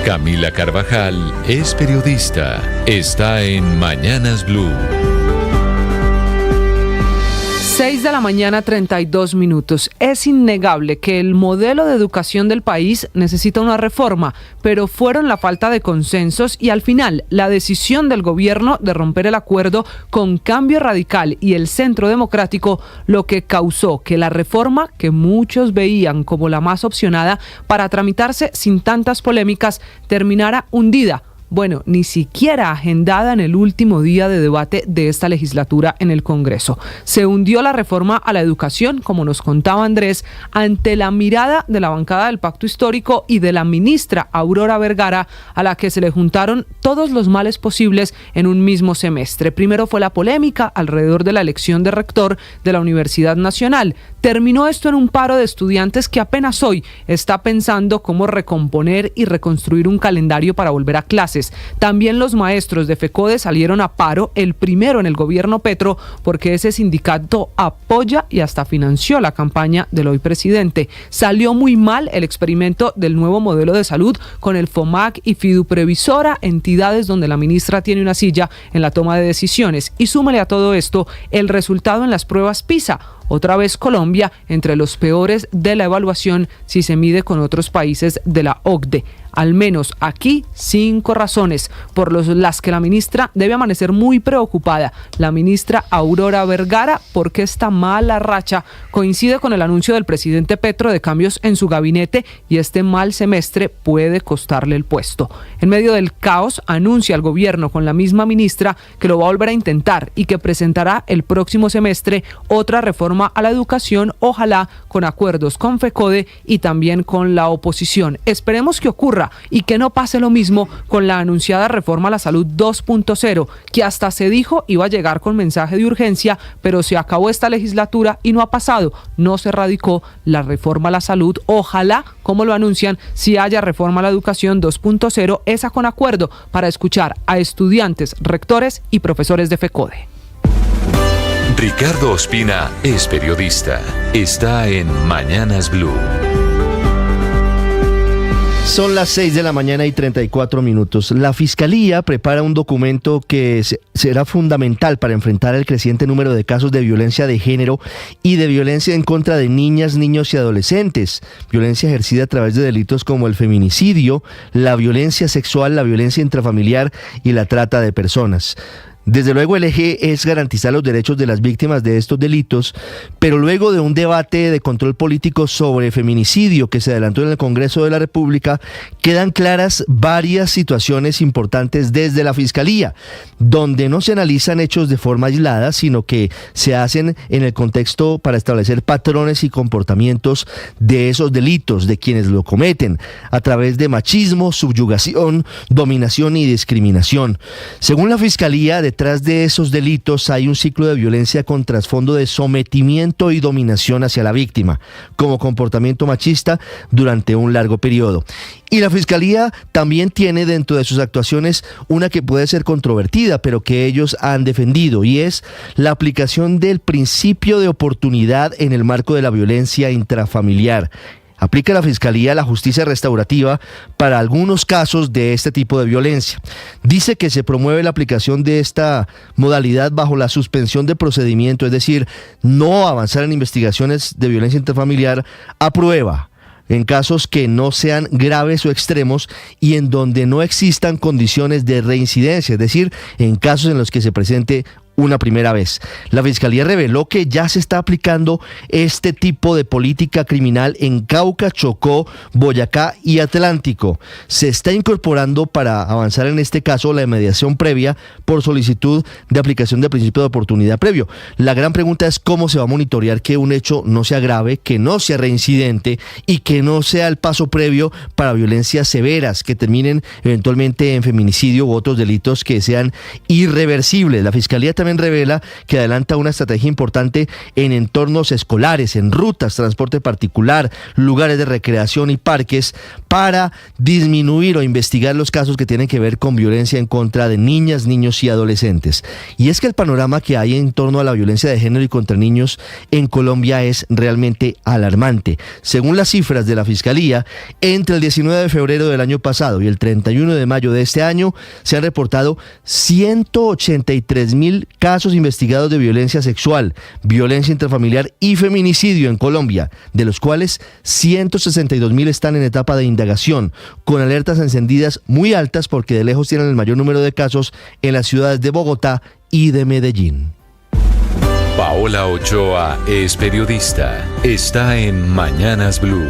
Camila Carvajal es periodista. Está en Mañanas Blue. 6 de la mañana, 32 minutos. Es innegable que el modelo de educación del país necesita una reforma, pero fueron la falta de consensos y al final la decisión del gobierno de romper el acuerdo con Cambio Radical y el Centro Democrático lo que causó que la reforma, que muchos veían como la más opcionada para tramitarse sin tantas polémicas, terminara hundida. Bueno, ni siquiera agendada en el último día de debate de esta legislatura en el Congreso. Se hundió la reforma a la educación, como nos contaba Andrés, ante la mirada de la bancada del Pacto Histórico y de la ministra Aurora Vergara, a la que se le juntaron todos los males posibles en un mismo semestre. Primero fue la polémica alrededor de la elección de rector de la Universidad Nacional. Terminó esto en un paro de estudiantes que apenas hoy está pensando cómo recomponer y reconstruir un calendario para volver a clases. También los maestros de FECODE salieron a paro, el primero en el gobierno Petro, porque ese sindicato apoya y hasta financió la campaña del hoy presidente. Salió muy mal el experimento del nuevo modelo de salud con el FOMAC y Fiduprevisora, entidades donde la ministra tiene una silla en la toma de decisiones. Y súmale a todo esto el resultado en las pruebas PISA. Otra vez Colombia entre los peores de la evaluación si se mide con otros países de la OCDE. Al menos aquí 5 razones por las que la ministra debe amanecer muy preocupada. La ministra Aurora Vergara, porque esta mala racha coincide con el anuncio del presidente Petro de cambios en su gabinete y este mal semestre puede costarle el puesto. En medio del caos, anuncia el gobierno con la misma ministra que lo va a volver a intentar y que presentará el próximo semestre otra reforma a la educación, ojalá con acuerdos con FECODE y también con la oposición. Esperemos que ocurra y que no pase lo mismo con la anunciada reforma a la salud 2.0, que hasta se dijo iba a llegar con mensaje de urgencia, pero se acabó esta legislatura y no ha pasado, no se radicó la reforma a la salud. Ojalá, como lo anuncian, si haya reforma a la educación 2.0, esa con acuerdo para escuchar a estudiantes, rectores y profesores de FECODE. Ricardo Ospina es periodista. Está en Mañanas Blue. Son las 6 de la mañana y 34 minutos. La Fiscalía prepara un documento que será fundamental para enfrentar el creciente número de casos de violencia de género y de violencia en contra de niñas, niños y adolescentes. Violencia ejercida a través de delitos como el feminicidio, la violencia sexual, la violencia intrafamiliar y la trata de personas. Desde luego el eje es garantizar los derechos de las víctimas de estos delitos, pero luego de un debate de control político sobre feminicidio que se adelantó en el Congreso de la República, quedan claras varias situaciones importantes desde la Fiscalía, donde no se analizan hechos de forma aislada, sino que se hacen en el contexto para establecer patrones y comportamientos de esos delitos, de quienes lo cometen, a través de machismo, subyugación, dominación y discriminación. Según la Fiscalía, detrás de esos delitos hay un ciclo de violencia con trasfondo de sometimiento y dominación hacia la víctima, como comportamiento machista durante un largo periodo. Y la Fiscalía también tiene dentro de sus actuaciones una que puede ser controvertida, pero que ellos han defendido, y es la aplicación del principio de oportunidad en el marco de la violencia intrafamiliar. Aplica la Fiscalía la justicia restaurativa para algunos casos de este tipo de violencia. Dice que se promueve la aplicación de esta modalidad bajo la suspensión de procedimiento, es decir, no avanzar en investigaciones de violencia intrafamiliar a prueba, en casos que no sean graves o extremos y en donde no existan condiciones de reincidencia, es decir, en casos en los que se presente una primera vez. La Fiscalía reveló que ya se está aplicando este tipo de política criminal en Cauca, Chocó, Boyacá y Atlántico. Se está incorporando para avanzar en este caso la mediación previa por solicitud de aplicación del principio de oportunidad previo. La gran pregunta es cómo se va a monitorear que un hecho no sea grave, que no sea reincidente y que no sea el paso previo para violencias severas que terminen eventualmente en feminicidio u otros delitos que sean irreversibles. La Fiscalía también revela que adelanta una estrategia importante en entornos escolares, en rutas, transporte particular, lugares de recreación y parques para disminuir o investigar los casos que tienen que ver con violencia en contra de niñas, niños y adolescentes. Y es que el panorama que hay en torno a la violencia de género y contra niños en Colombia es realmente alarmante. Según las cifras de la Fiscalía, entre el 19 de febrero del año pasado y el 31 de mayo de este año se han reportado 183.000 casos investigados de violencia sexual, violencia intrafamiliar y feminicidio en Colombia, de los cuales 162.000 están en etapa de indagación, con alertas encendidas muy altas porque de lejos tienen el mayor número de casos en las ciudades de Bogotá y de Medellín. Paola Ochoa es periodista. Está en Mañanas Blue.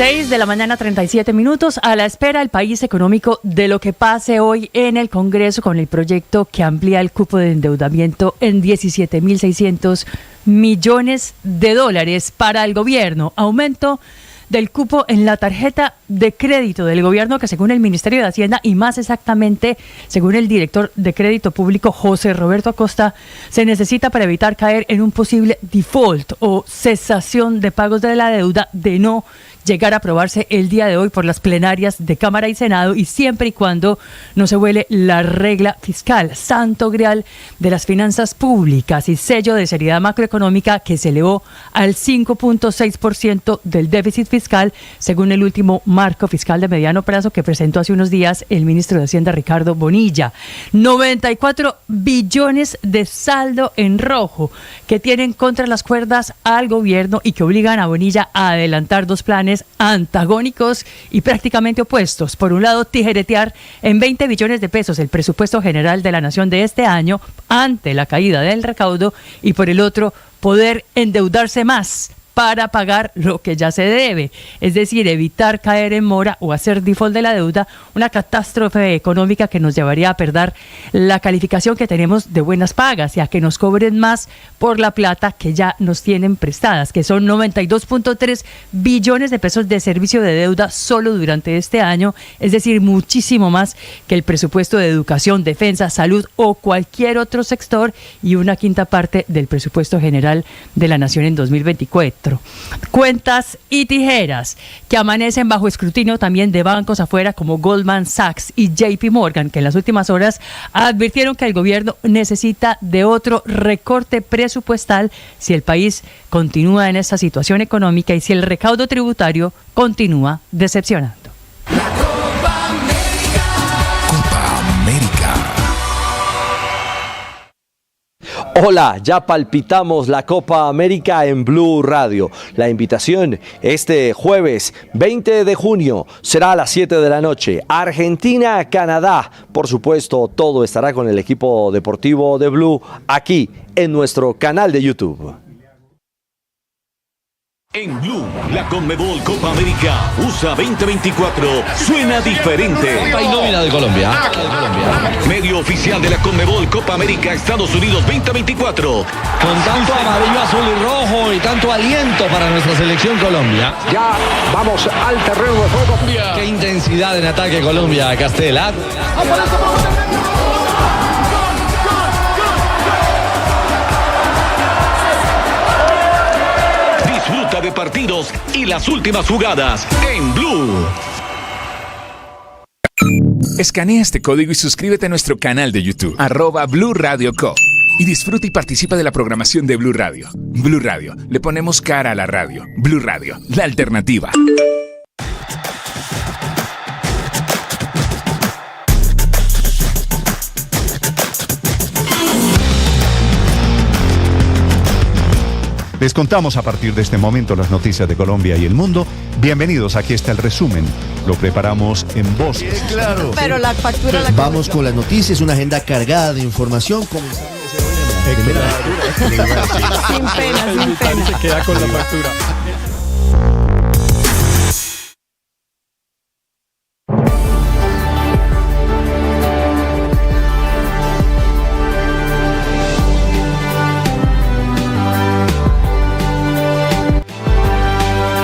6 de la mañana, 37 minutos, a la espera el país económico de lo que pase hoy en el Congreso con el proyecto que amplía el cupo de endeudamiento en 17.600 millones de dólares para el gobierno. Aumento del cupo en la tarjeta de crédito del gobierno que según el Ministerio de Hacienda y más exactamente según el director de Crédito Público José Roberto Acosta se necesita para evitar caer en un posible default o cesación de pagos de la deuda de no llegar a aprobarse el día de hoy por las plenarias de Cámara y Senado y siempre y cuando no se vuele la regla fiscal, santo grial de las finanzas públicas y sello de seriedad macroeconómica que se elevó al 5.6% del déficit fiscal fiscal, según el último marco fiscal de mediano plazo que presentó hace unos días el ministro de Hacienda, Ricardo Bonilla. 94 billones de saldo en rojo que tienen contra las cuerdas al gobierno y que obligan a Bonilla a adelantar dos planes antagónicos y prácticamente opuestos. Por un lado, tijeretear en 20 billones de pesos el presupuesto general de la nación de este año ante la caída del recaudo, y por el otro, poder endeudarse más para pagar lo que ya se debe, es decir, evitar caer en mora o hacer default de la deuda, una catástrofe económica que nos llevaría a perder la calificación que tenemos de buenas pagas y a que nos cobren más por la plata que ya nos tienen prestadas, que son 92.3 billones de pesos de servicio de deuda solo durante este año, es decir, muchísimo más que el presupuesto de educación, defensa, salud o cualquier otro sector, y una quinta parte del presupuesto general de la nación en 2024. Cuentas y tijeras que amanecen bajo escrutinio también de bancos afuera como Goldman Sachs y JP Morgan, que en las últimas horas advirtieron que el gobierno necesita de otro recorte presupuestal si el país continúa en esta situación económica y si el recaudo tributario continúa decepcionando. Hola, ya palpitamos la Copa América en Blue Radio. La invitación este jueves 20 de junio será a las 7 de la noche. Argentina, Canadá. Por supuesto, todo estará con el equipo deportivo de Blue aquí en nuestro canal de YouTube. En Blue, la Conmebol Copa América USA 2024 suena diferente. Hay nómina de Colombia. Medio oficial de la Conmebol Copa América Estados Unidos 2024. Con tanto amarillo, azul y rojo y tanto aliento para nuestra selección Colombia. Ya vamos al terreno de juego. Qué intensidad en ataque Colombia, Castela. Disfruta de partidos y las últimas jugadas en Blue. Escanea este código y suscríbete a nuestro canal de YouTube, @Blue Radio Co. Y disfruta y participa de la programación de Blue Radio. Blue Radio, le ponemos cara a la radio. Blue Radio, la alternativa. Les contamos a partir de este momento las noticias de Colombia y el mundo. Bienvenidos, aquí está el resumen. Lo preparamos en voces. Claro. Pero la factura la Vamos con las noticias, una agenda cargada de información. Sin pena. Se queda con la factura.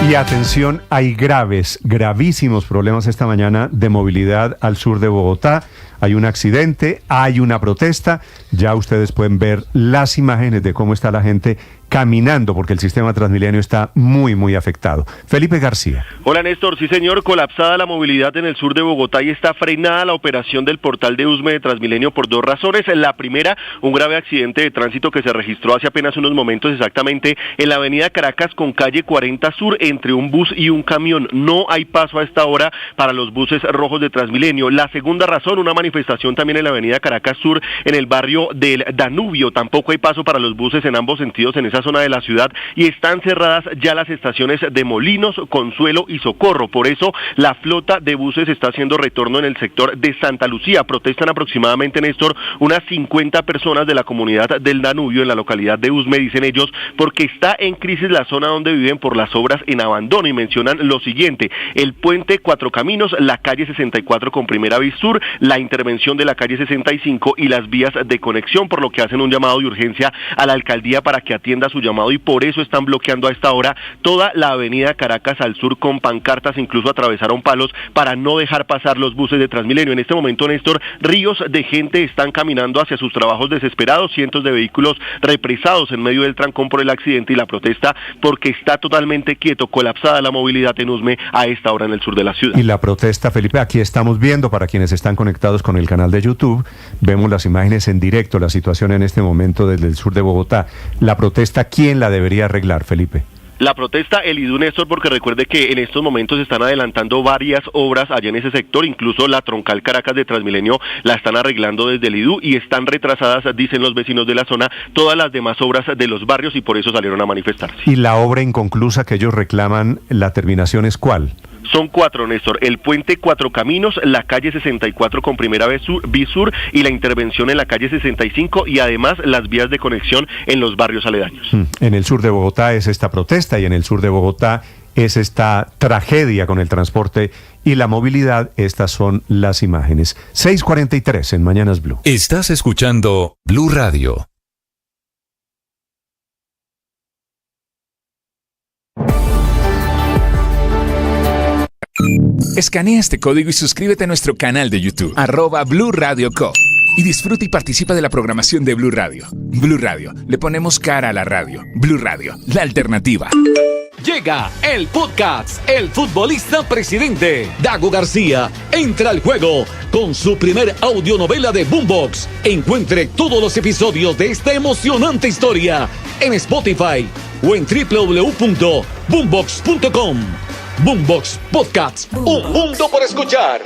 Y atención, hay gravísimos problemas esta mañana de movilidad al sur de Bogotá. Hay un accidente, hay una protesta. Ya ustedes pueden ver las imágenes de cómo está la gente caminando, porque el sistema Transmilenio está muy afectado. Felipe García. Hola Néstor, sí señor, colapsada la movilidad en el sur de Bogotá y está frenada la operación del portal de Usme de Transmilenio por dos razones. La primera, un grave accidente de tránsito que se registró hace apenas unos momentos exactamente en la avenida Caracas con calle 40 Sur entre un bus y un camión. No hay paso a esta hora para los buses rojos de Transmilenio. La segunda razón, una manifestación también en la avenida Caracas Sur en el barrio del Danubio. Tampoco hay paso para los buses en ambos sentidos en esa zona de la ciudad y están cerradas ya las estaciones de Molinos, Consuelo y Socorro. Por eso la flota de buses está haciendo retorno en el sector de Santa Lucía. Protestan aproximadamente, Néstor, unas 50 personas de la comunidad del Danubio en la localidad de Usme, dicen ellos, porque está en crisis la zona donde viven por las obras en abandono, y mencionan lo siguiente: el puente Cuatro Caminos, la calle 64 con Primera Vía Sur, la intervención de la calle 65 y las vías de conexión, por lo que hacen un llamado de urgencia a la alcaldía para que atienda su llamado, y por eso están bloqueando a esta hora toda la avenida Caracas al sur con pancartas, incluso atravesaron palos para no dejar pasar los buses de Transmilenio. En este momento, Néstor, ríos de gente están caminando hacia sus trabajos desesperados, cientos de vehículos represados en medio del trancón por el accidente y la protesta porque está totalmente quieto, colapsada la movilidad en Usme a esta hora en el sur de la ciudad. Y la protesta, Felipe, aquí estamos viendo, para quienes están conectados con el canal de YouTube, vemos las imágenes en directo, la situación en este momento desde el sur de Bogotá. La protesta, ¿quién la debería arreglar, Felipe? La protesta, el IDU, Néstor, porque recuerde que en estos momentos se están adelantando varias obras allá en ese sector, incluso la troncal Caracas de Transmilenio la están arreglando desde el IDU y están retrasadas, dicen los vecinos de la zona, todas las demás obras de los barrios y por eso salieron a manifestarse. ¿Y la obra inconclusa que ellos reclaman, la terminación es cuál? Son 4, Néstor, el puente Cuatro Caminos, la calle 64 con primera Bisur y la intervención en la calle 65 y además las vías de conexión en los barrios aledaños. En el sur de Bogotá es esta protesta y en el sur de Bogotá es esta tragedia con el transporte y la movilidad. Estas son las imágenes. 6:43 en Mañanas Blue. Estás escuchando Blue Radio. Escanea este código y suscríbete a nuestro canal de YouTube, @Blue Radio Co. Y disfruta y participa de la programación de Blue Radio. Blue Radio, le ponemos cara a la radio. Blue Radio, la alternativa. Llega el podcast El Futbolista Presidente. Dago García entra al juego con su primer audionovela de Boombox. Encuentre todos los episodios de esta emocionante historia en Spotify o en www.boombox.com. Boombox Podcasts, un mundo por escuchar.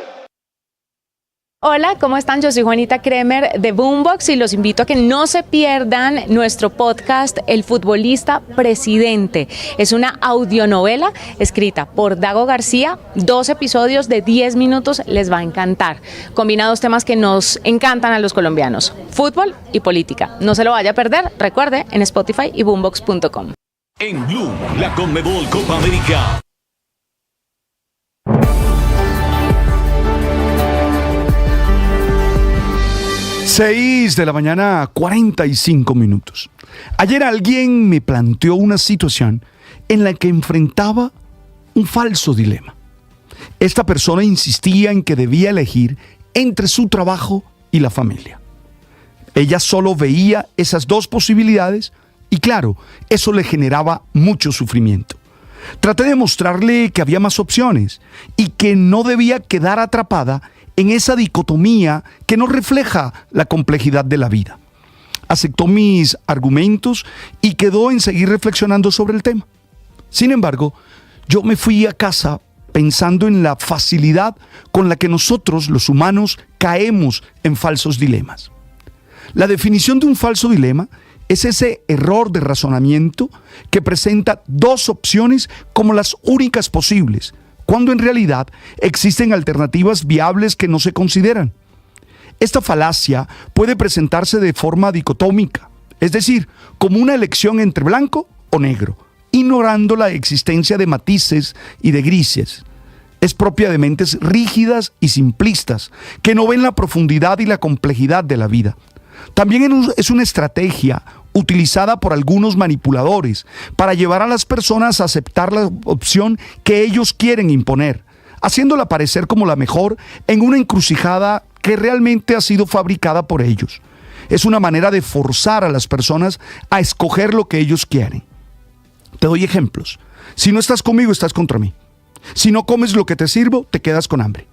Hola, ¿cómo están? Yo soy Juanita Kremer de Boombox y los invito a que no se pierdan nuestro podcast El Futbolista Presidente. Es una audionovela escrita por Dago García, 2 episodios de 10 minutos, les va a encantar. Combina 2 temas que nos encantan a los colombianos, fútbol y política. No se lo vaya a perder, recuerde, en Spotify y boombox.com. En Blue, la Conmebol Copa América. 6 de la mañana, 45 minutos. Ayer alguien me planteó una situación en la que enfrentaba un falso dilema. Esta persona insistía en que debía elegir entre su trabajo y la familia. Ella solo veía esas 2 posibilidades y claro, eso le generaba mucho sufrimiento. Traté de mostrarle que había más opciones y que no debía quedar atrapada en esa dicotomía que no refleja la complejidad de la vida. Aceptó mis argumentos y quedó en seguir reflexionando sobre el tema. Sin embargo, yo me fui a casa pensando en la facilidad con la que nosotros, los humanos, caemos en falsos dilemas. La definición de un falso dilema es ese error de razonamiento que presenta 2 opciones como las únicas posibles, cuando en realidad existen alternativas viables que no se consideran. Esta falacia puede presentarse de forma dicotómica, es decir, como una elección entre blanco o negro, ignorando la existencia de matices y de grises. Es propia de mentes rígidas y simplistas, que no ven la profundidad y la complejidad de la vida. También es una estrategia utilizada por algunos manipuladores para llevar a las personas a aceptar la opción que ellos quieren imponer, haciéndola parecer como la mejor en una encrucijada que realmente ha sido fabricada por ellos. Es una manera de forzar a las personas a escoger lo que ellos quieren. Te doy ejemplos. Si no estás conmigo, estás contra mí. Si no comes lo que te sirvo, te quedas con hambre.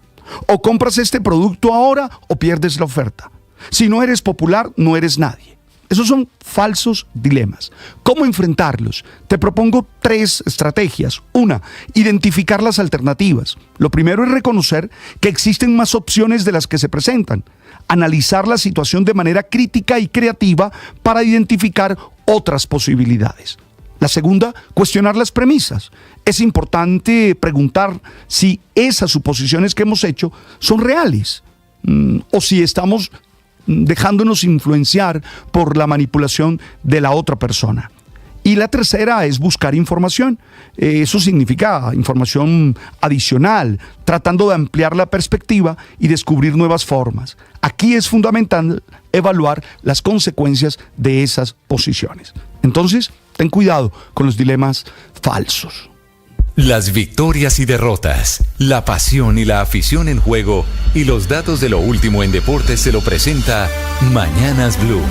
O compras este producto ahora o pierdes la oferta. Si no eres popular, no eres nadie. Esos son falsos dilemas. ¿Cómo enfrentarlos? Te propongo 3 estrategias. 1, identificar las alternativas. Lo primero es reconocer que existen más opciones de las que se presentan. Analizar la situación de manera crítica y creativa para identificar otras posibilidades. La segunda, cuestionar las premisas. Es importante preguntar si esas suposiciones que hemos hecho son reales o si estamos dejándonos influenciar por la manipulación de la otra persona. Y la tercera es buscar información. Eso significa información adicional, tratando de ampliar la perspectiva y descubrir nuevas formas. Aquí es fundamental evaluar las consecuencias de esas posiciones. Entonces, ten cuidado con los dilemas falsos. Las victorias y derrotas, la pasión y la afición en juego y los datos de lo último en deportes se lo presenta Mañanas Blue.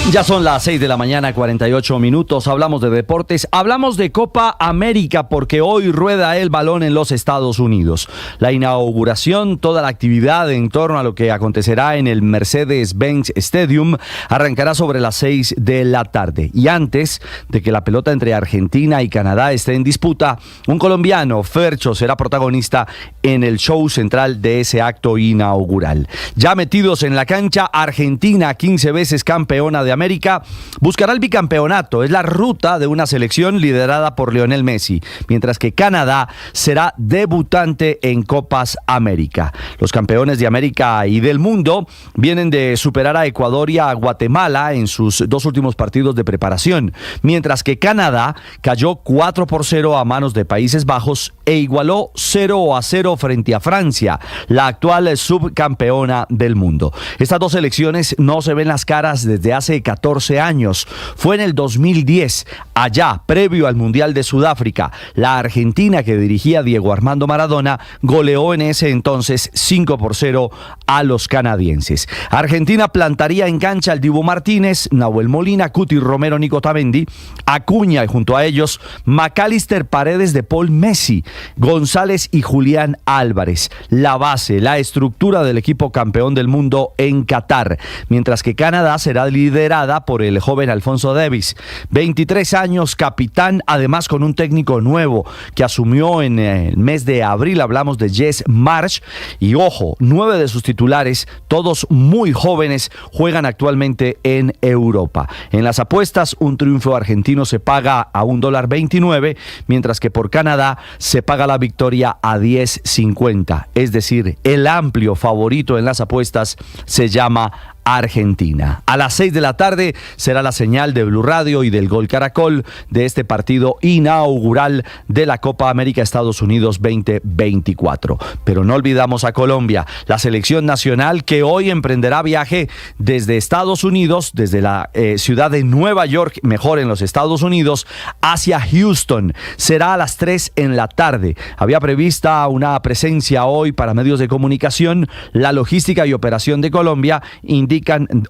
Ya son las 6 de la mañana, 48 minutos. Hablamos de deportes, hablamos de Copa América porque hoy rueda el balón en los Estados Unidos. La inauguración, toda la actividad en torno a lo que acontecerá en el Mercedes-Benz Stadium arrancará sobre las 6 de la tarde. Y antes de que la pelota entre Argentina y Canadá esté en disputa, un colombiano, Fercho, será protagonista en el show central de ese acto inaugural. Ya metidos en la cancha, Argentina, 15 veces campeona de América, buscará el bicampeonato. Es la ruta de una selección liderada por Lionel Messi, mientras que Canadá será debutante en Copas América. Los campeones de América y del mundo vienen de superar a Ecuador y a Guatemala en sus dos últimos partidos de preparación, mientras que Canadá cayó 4-0 a manos de Países Bajos e igualó 0-0 frente a Francia, la actual subcampeona del mundo. Estas dos selecciones no se ven las caras desde hace 14 años. Fue en el 2010, allá, previo al Mundial de Sudáfrica. La Argentina, que dirigía Diego Armando Maradona, goleó en ese entonces 5-0 a los canadienses. Argentina plantaría en cancha al Dibu Martínez, Nahuel Molina, Cuti Romero, Nico Otamendi, Acuña y junto a ellos McAllister, Paredes, De Paul, Messi, González y Julián Álvarez. La base, la estructura del equipo campeón del mundo en Qatar, mientras que Canadá será liderada por el joven Alfonso Davies, 23 años, capitán, además con un técnico nuevo que asumió en el mes de abril. Hablamos de Jess Marsh y ojo, 9 de sus titulares, todos muy jóvenes, juegan actualmente en Europa. En las apuestas, un triunfo argentino se paga a $1.29, mientras que por Canadá se paga la victoria a 10.50. Es decir, el amplio favorito en las apuestas se llama Argentina. A las 6 de la tarde será la señal de Blue Radio y del Gol Caracol de este partido inaugural de la Copa América Estados Unidos 2024. Pero no olvidamos a Colombia, la selección nacional que hoy emprenderá viaje desde Estados Unidos, desde la ciudad de Nueva York, mejor en los Estados Unidos, hacia Houston. Será a las 3 en la tarde. Había prevista una presencia hoy para medios de comunicación. La logística y operación de Colombia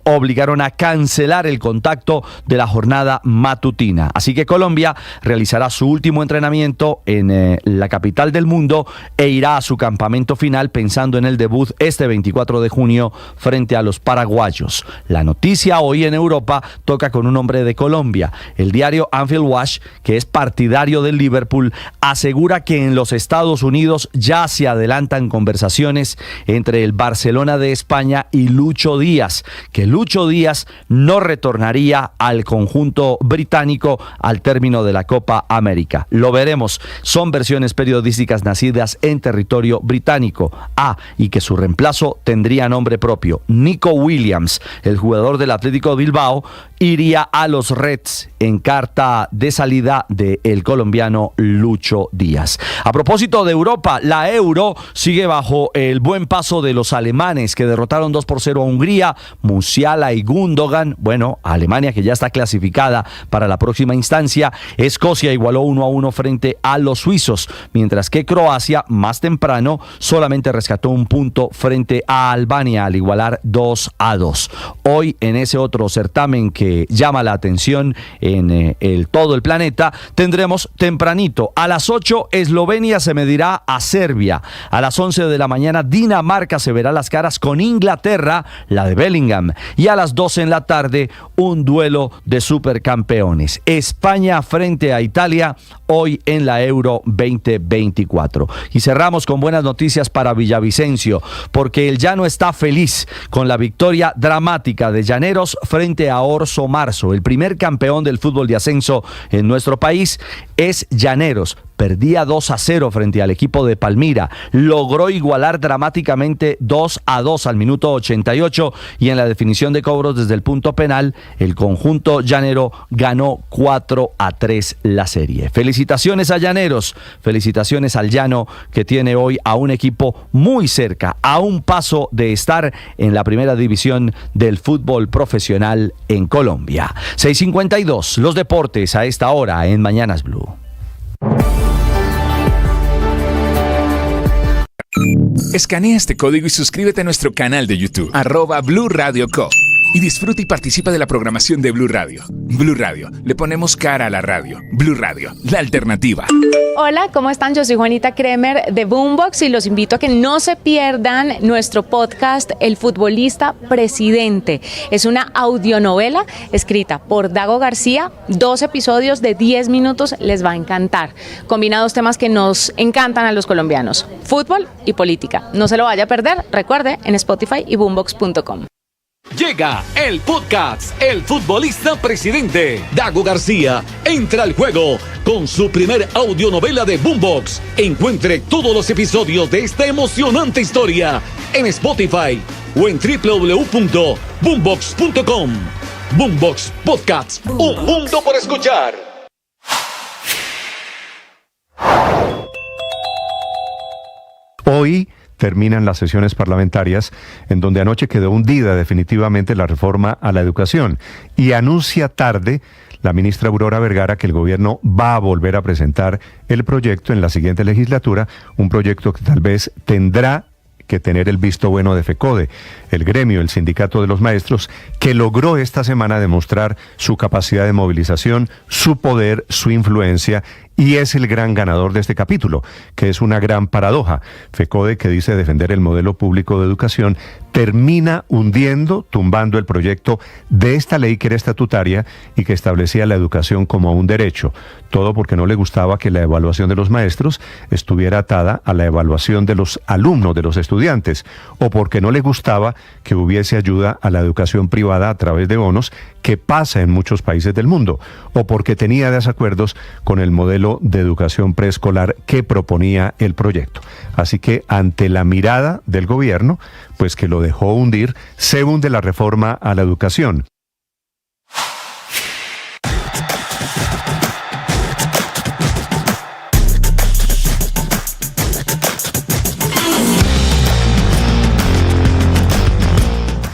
obligaron a cancelar el contacto de la jornada matutina. Así que Colombia realizará su último entrenamiento en la capital del mundo e irá a su campamento final pensando en el debut este 24 de junio frente a los paraguayos. La noticia hoy en Europa toca con un hombre de Colombia. El diario Anfield Watch, que es partidario del Liverpool, asegura que en los Estados Unidos ya se adelantan conversaciones entre el Barcelona de España y Lucho Díaz, que Lucho Díaz no retornaría al conjunto británico al término de la Copa América. Lo veremos. Son versiones periodísticas nacidas en territorio británico. Y que su reemplazo tendría nombre propio. Nico Williams, el jugador del Atlético Bilbao, iría a los Reds en carta de salida del colombiano Lucho Díaz. A propósito de Europa, la Euro sigue bajo el buen paso de los alemanes que derrotaron 2-0 a Hungría, Musiala y Gundogan. Bueno, Alemania, que ya está clasificada para la próxima instancia. Escocia igualó 1-1 frente a los suizos, mientras que Croacia, más temprano, solamente rescató un punto frente a Albania al igualar 2-2. Hoy, en ese otro certamen que llama la atención en todo el planeta, tendremos tempranito a las 8 Eslovenia se medirá a Serbia. A las 11 de la mañana Dinamarca se verá las caras con Inglaterra, la de Bellingham, y a las 12 en la tarde un duelo de supercampeones, España frente a Italia, hoy en la Euro 2024. Y cerramos con buenas noticias para Villavicencio, porque el llano está feliz con la victoria dramática de Llaneros frente a Orso Marzo. El primer campeón del fútbol de ascenso en nuestro país es Llaneros. Perdía 2-0 frente al equipo de Palmira. Logró igualar dramáticamente 2-2 al minuto 88 y en la definición de cobros desde el punto penal, el conjunto llanero ganó 4-3 la serie. Felicitaciones a Llaneros, felicitaciones al llano que tiene hoy a un equipo muy cerca, a un paso de estar en la primera división del fútbol profesional en Colombia. 6:52, los deportes a esta hora en Mañanas Blue. Escanea este código y suscríbete a nuestro canal de YouTube, @Blue Radio Co. y disfruta y participa de la programación de Blue Radio. Blue Radio, le ponemos cara a la radio. Blue Radio, la alternativa. Hola, ¿cómo están? Yo soy Juanita Kremer de Boombox y los invito a que no se pierdan nuestro podcast El Futbolista Presidente. Es una audionovela escrita por Dago García, 2 episodios de 10 minutos, les va a encantar. Combina 2 temas que nos encantan a los colombianos, fútbol y política. No se lo vaya a perder, recuerde, en Spotify y boombox.com. Llega el podcast El Futbolista Presidente. Dago García entra al juego con su primer audionovela de Boombox. Encuentre todos los episodios de esta emocionante historia en Spotify o en www.boombox.com. Boombox Podcasts, un mundo por escuchar. Hoy terminan las sesiones parlamentarias en donde anoche quedó hundida definitivamente la reforma a la educación y anuncia tarde la ministra Aurora Vergara que el gobierno va a volver a presentar el proyecto en la siguiente legislatura, un proyecto que tal vez tendrá que tener el visto bueno de FECODE, el gremio, el sindicato de los maestros, que logró esta semana demostrar su capacidad de movilización, su poder, su influencia, y es el gran ganador de este capítulo, que es una gran paradoja. FECODE, que dice defender el modelo público de educación, termina hundiendo, tumbando el proyecto de esta ley que era estatutaria y que establecía la educación como un derecho. Todo porque no le gustaba que la evaluación de los maestros estuviera atada a la evaluación de los alumnos, de los estudiantes, o porque no le gustaba que hubiese ayuda a la educación privada a través de bonos, que pasa en muchos países del mundo, o porque tenía desacuerdos con el modelo de educación preescolar que proponía el proyecto. Así que ante la mirada del gobierno, pues que lo dejó hundir, se hunde la reforma a la educación.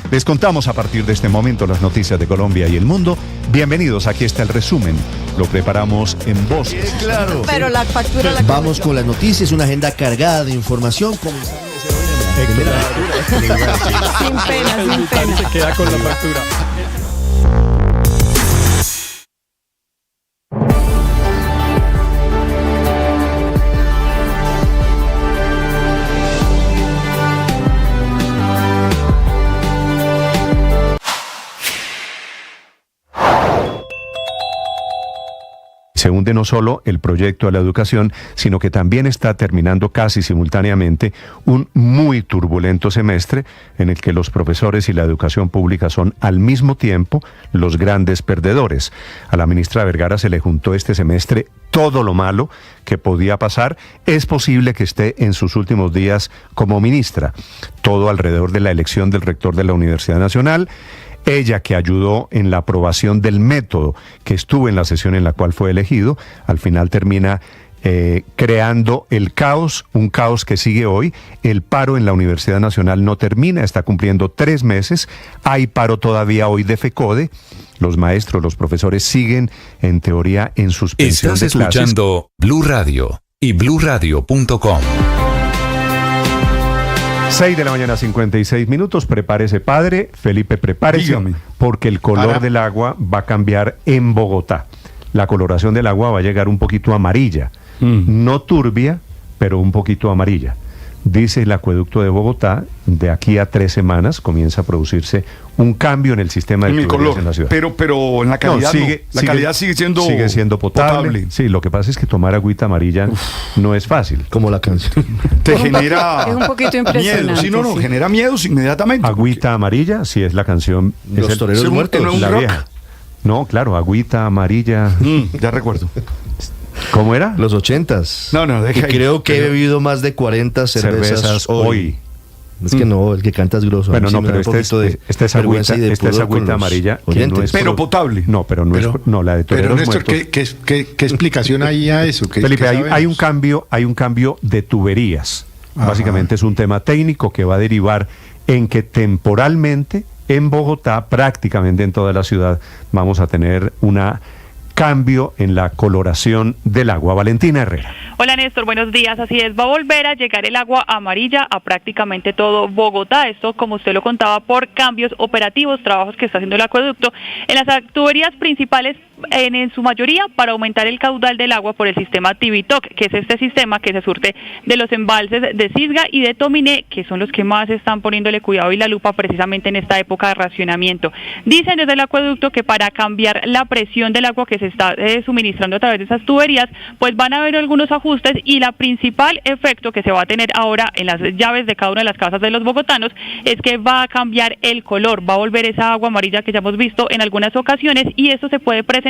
Les contamos a partir de este momento las noticias de Colombia y el mundo. Bienvenidos, aquí está el resumen. Lo preparamos en voz. Claro. Pero la factura la Vamos con las noticias, una agenda cargada de información. Sin pena, sin pena. Se queda con la factura. Se hunde no solo el proyecto de la educación, sino que también está terminando casi simultáneamente un muy turbulento semestre en el que los profesores y la educación pública son al mismo tiempo los grandes perdedores. A la ministra Vergara se le juntó este semestre todo lo malo que podía pasar. Es posible que esté en sus últimos días como ministra. Todo alrededor de la elección del rector de la Universidad Nacional. Ella, que ayudó en la aprobación del método, que estuvo en la sesión en la cual fue elegido, al final termina creando el caos, un caos que sigue hoy. El paro en la Universidad Nacional no termina, está cumpliendo 3 meses. Hay paro todavía hoy de FECODE. Los maestros, los profesores siguen, en teoría, en suspensión de clases. Estás escuchando Blue Radio y bluradio.com. 6 de la mañana, 56 minutos. Prepárese, padre. Felipe, prepárese. Dígame. Porque el color del agua va a cambiar en Bogotá. La coloración del agua va a llegar un poquito amarilla. No turbia, pero un poquito amarilla. Dice el acueducto de Bogotá, de aquí a 3 semanas comienza a producirse un cambio en el sistema de tuberías en la ciudad. Pero en la calidad la calidad sigue siendo potable. Sí, lo que pasa es que tomar agüita amarilla no es fácil. Como la canción. Te genera es un poquito impresionante. miedo. Sí, genera miedos inmediatamente. Agüita amarilla, sí, es la canción. Los toreros muertos. La vieja. No, claro, agüita amarilla. Ya recuerdo. ¿Cómo era? Los 80s. No, deja y creo que he bebido más de 40 cervezas hoy. Es que no, el que canta es grosso. Bueno, no, pero esta es agüita amarilla. Pero potable. No, pero no es. No, la de toreros Néstor, muertos. ¿qué explicación hay a eso? Felipe, hay un cambio de tuberías. Ajá. Básicamente es un tema técnico que va a derivar en que temporalmente en Bogotá, prácticamente en toda la ciudad, vamos a tener una cambio en la coloración del agua. Valentina Herrera. Hola Néstor, buenos días. Así es, va a volver a llegar el agua amarilla a prácticamente todo Bogotá. Esto, como usted lo contaba, por cambios operativos, trabajos que está haciendo el acueducto en las tuberías principales, en su mayoría para aumentar el caudal del agua por el sistema Tibitoc, que es este sistema que se surte de los embalses de Cisga y de Tominé, que son los que más están poniéndole cuidado y la lupa precisamente en esta época de racionamiento. Dicen desde el acueducto que para cambiar la presión del agua que se está suministrando a través de esas tuberías, pues van a haber algunos ajustes, y la principal efecto que se va a tener ahora en las llaves de cada una de las casas de los bogotanos es que va a cambiar el color, va a volver esa agua amarilla que ya hemos visto en algunas ocasiones, y esto se puede presentar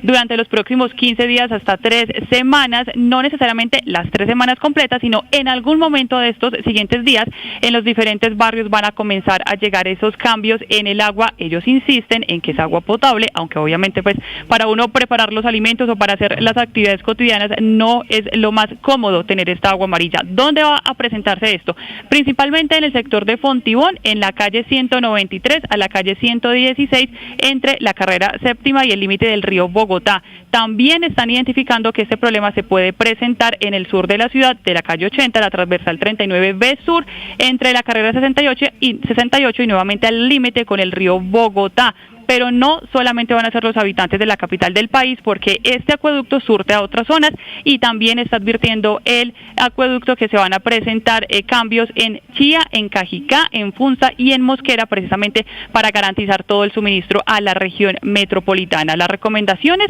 durante los próximos 15 días hasta 3 semanas, no necesariamente las 3 semanas completas, sino en algún momento de estos siguientes días en los diferentes barrios van a comenzar a llegar esos cambios en el agua. Ellos insisten en que es agua potable, aunque obviamente pues para uno preparar los alimentos o para hacer las actividades cotidianas no es lo más cómodo tener esta agua amarilla. ¿Dónde va a presentarse esto? Principalmente en el sector de Fontibón, en la calle 193 a la calle 116, entre la carrera séptima y el límite del río Bogotá. También están identificando que este problema se puede presentar en el sur de la ciudad, de la calle 80, la transversal 39B Sur, entre la carrera 68 y nuevamente al límite con el río Bogotá. Pero no solamente van a ser los habitantes de la capital del país, porque este acueducto surte a otras zonas, y también está advirtiendo el acueducto que se van a presentar cambios en Chía, en Cajicá, en Funza y en Mosquera, precisamente para garantizar todo el suministro a la región metropolitana. Las recomendaciones,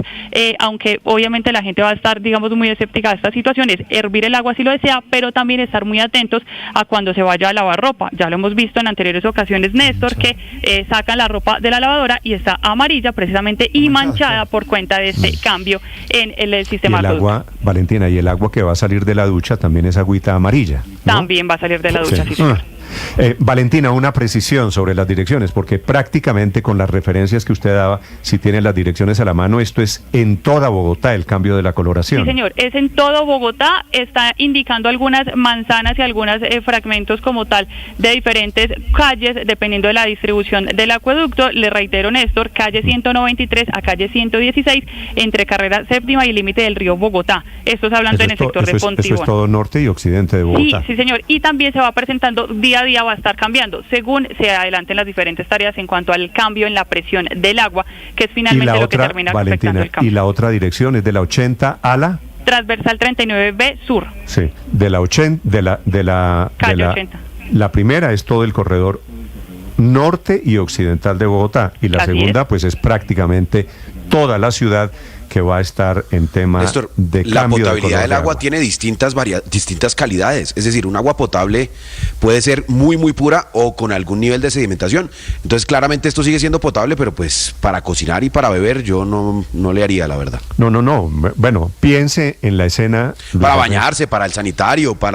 aunque obviamente la gente va a estar, digamos, muy escéptica a estas situaciones, hervir el agua si lo desea, pero también estar muy atentos a cuando se vaya a lavar ropa. Ya lo hemos visto en anteriores ocasiones, Néstor, que sacan la ropa de la lavadora y está amarilla precisamente y manchada por cuenta de este cambio en el sistema. Y el agua, Valentina, y el agua que va a salir de la ducha también es agüita amarilla, ¿no? También va a salir de la ducha, sí, señor. Valentina, una precisión sobre las direcciones, porque prácticamente con las referencias que usted daba, si tiene las direcciones a la mano, esto es en toda Bogotá el cambio de la coloración. Sí, señor, es en todo Bogotá, está indicando algunas manzanas y algunos fragmentos como tal de diferentes calles, dependiendo de la distribución del acueducto. Le reitero, Néstor, calle 193 a calle 116, entre carrera séptima y límite del río Bogotá. Esto es hablando en el sector de Fontibón. Eso es todo norte y occidente de Bogotá. Sí, señor, y también se va presentando día a día, va a estar cambiando según se adelanten las diferentes tareas en cuanto al cambio en la presión del agua, que es finalmente lo que termina afectando el cambio. Y la otra dirección es de la 80 a la transversal 39B Sur. Sí, de la 80 calle 80. La primera es todo el corredor norte y occidental de Bogotá, y la segunda pues es prácticamente toda la ciudad, que va a estar en tema Néstor, de cambio. La potabilidad del agua agua tiene distintas calidades, es decir, un agua potable puede ser muy muy pura o con algún nivel de sedimentación. Entonces claramente esto sigue siendo potable, pero pues para cocinar y para beber yo no le haría, la verdad. No. Bueno, piense en la escena. Para bañarse, para el sanitario, para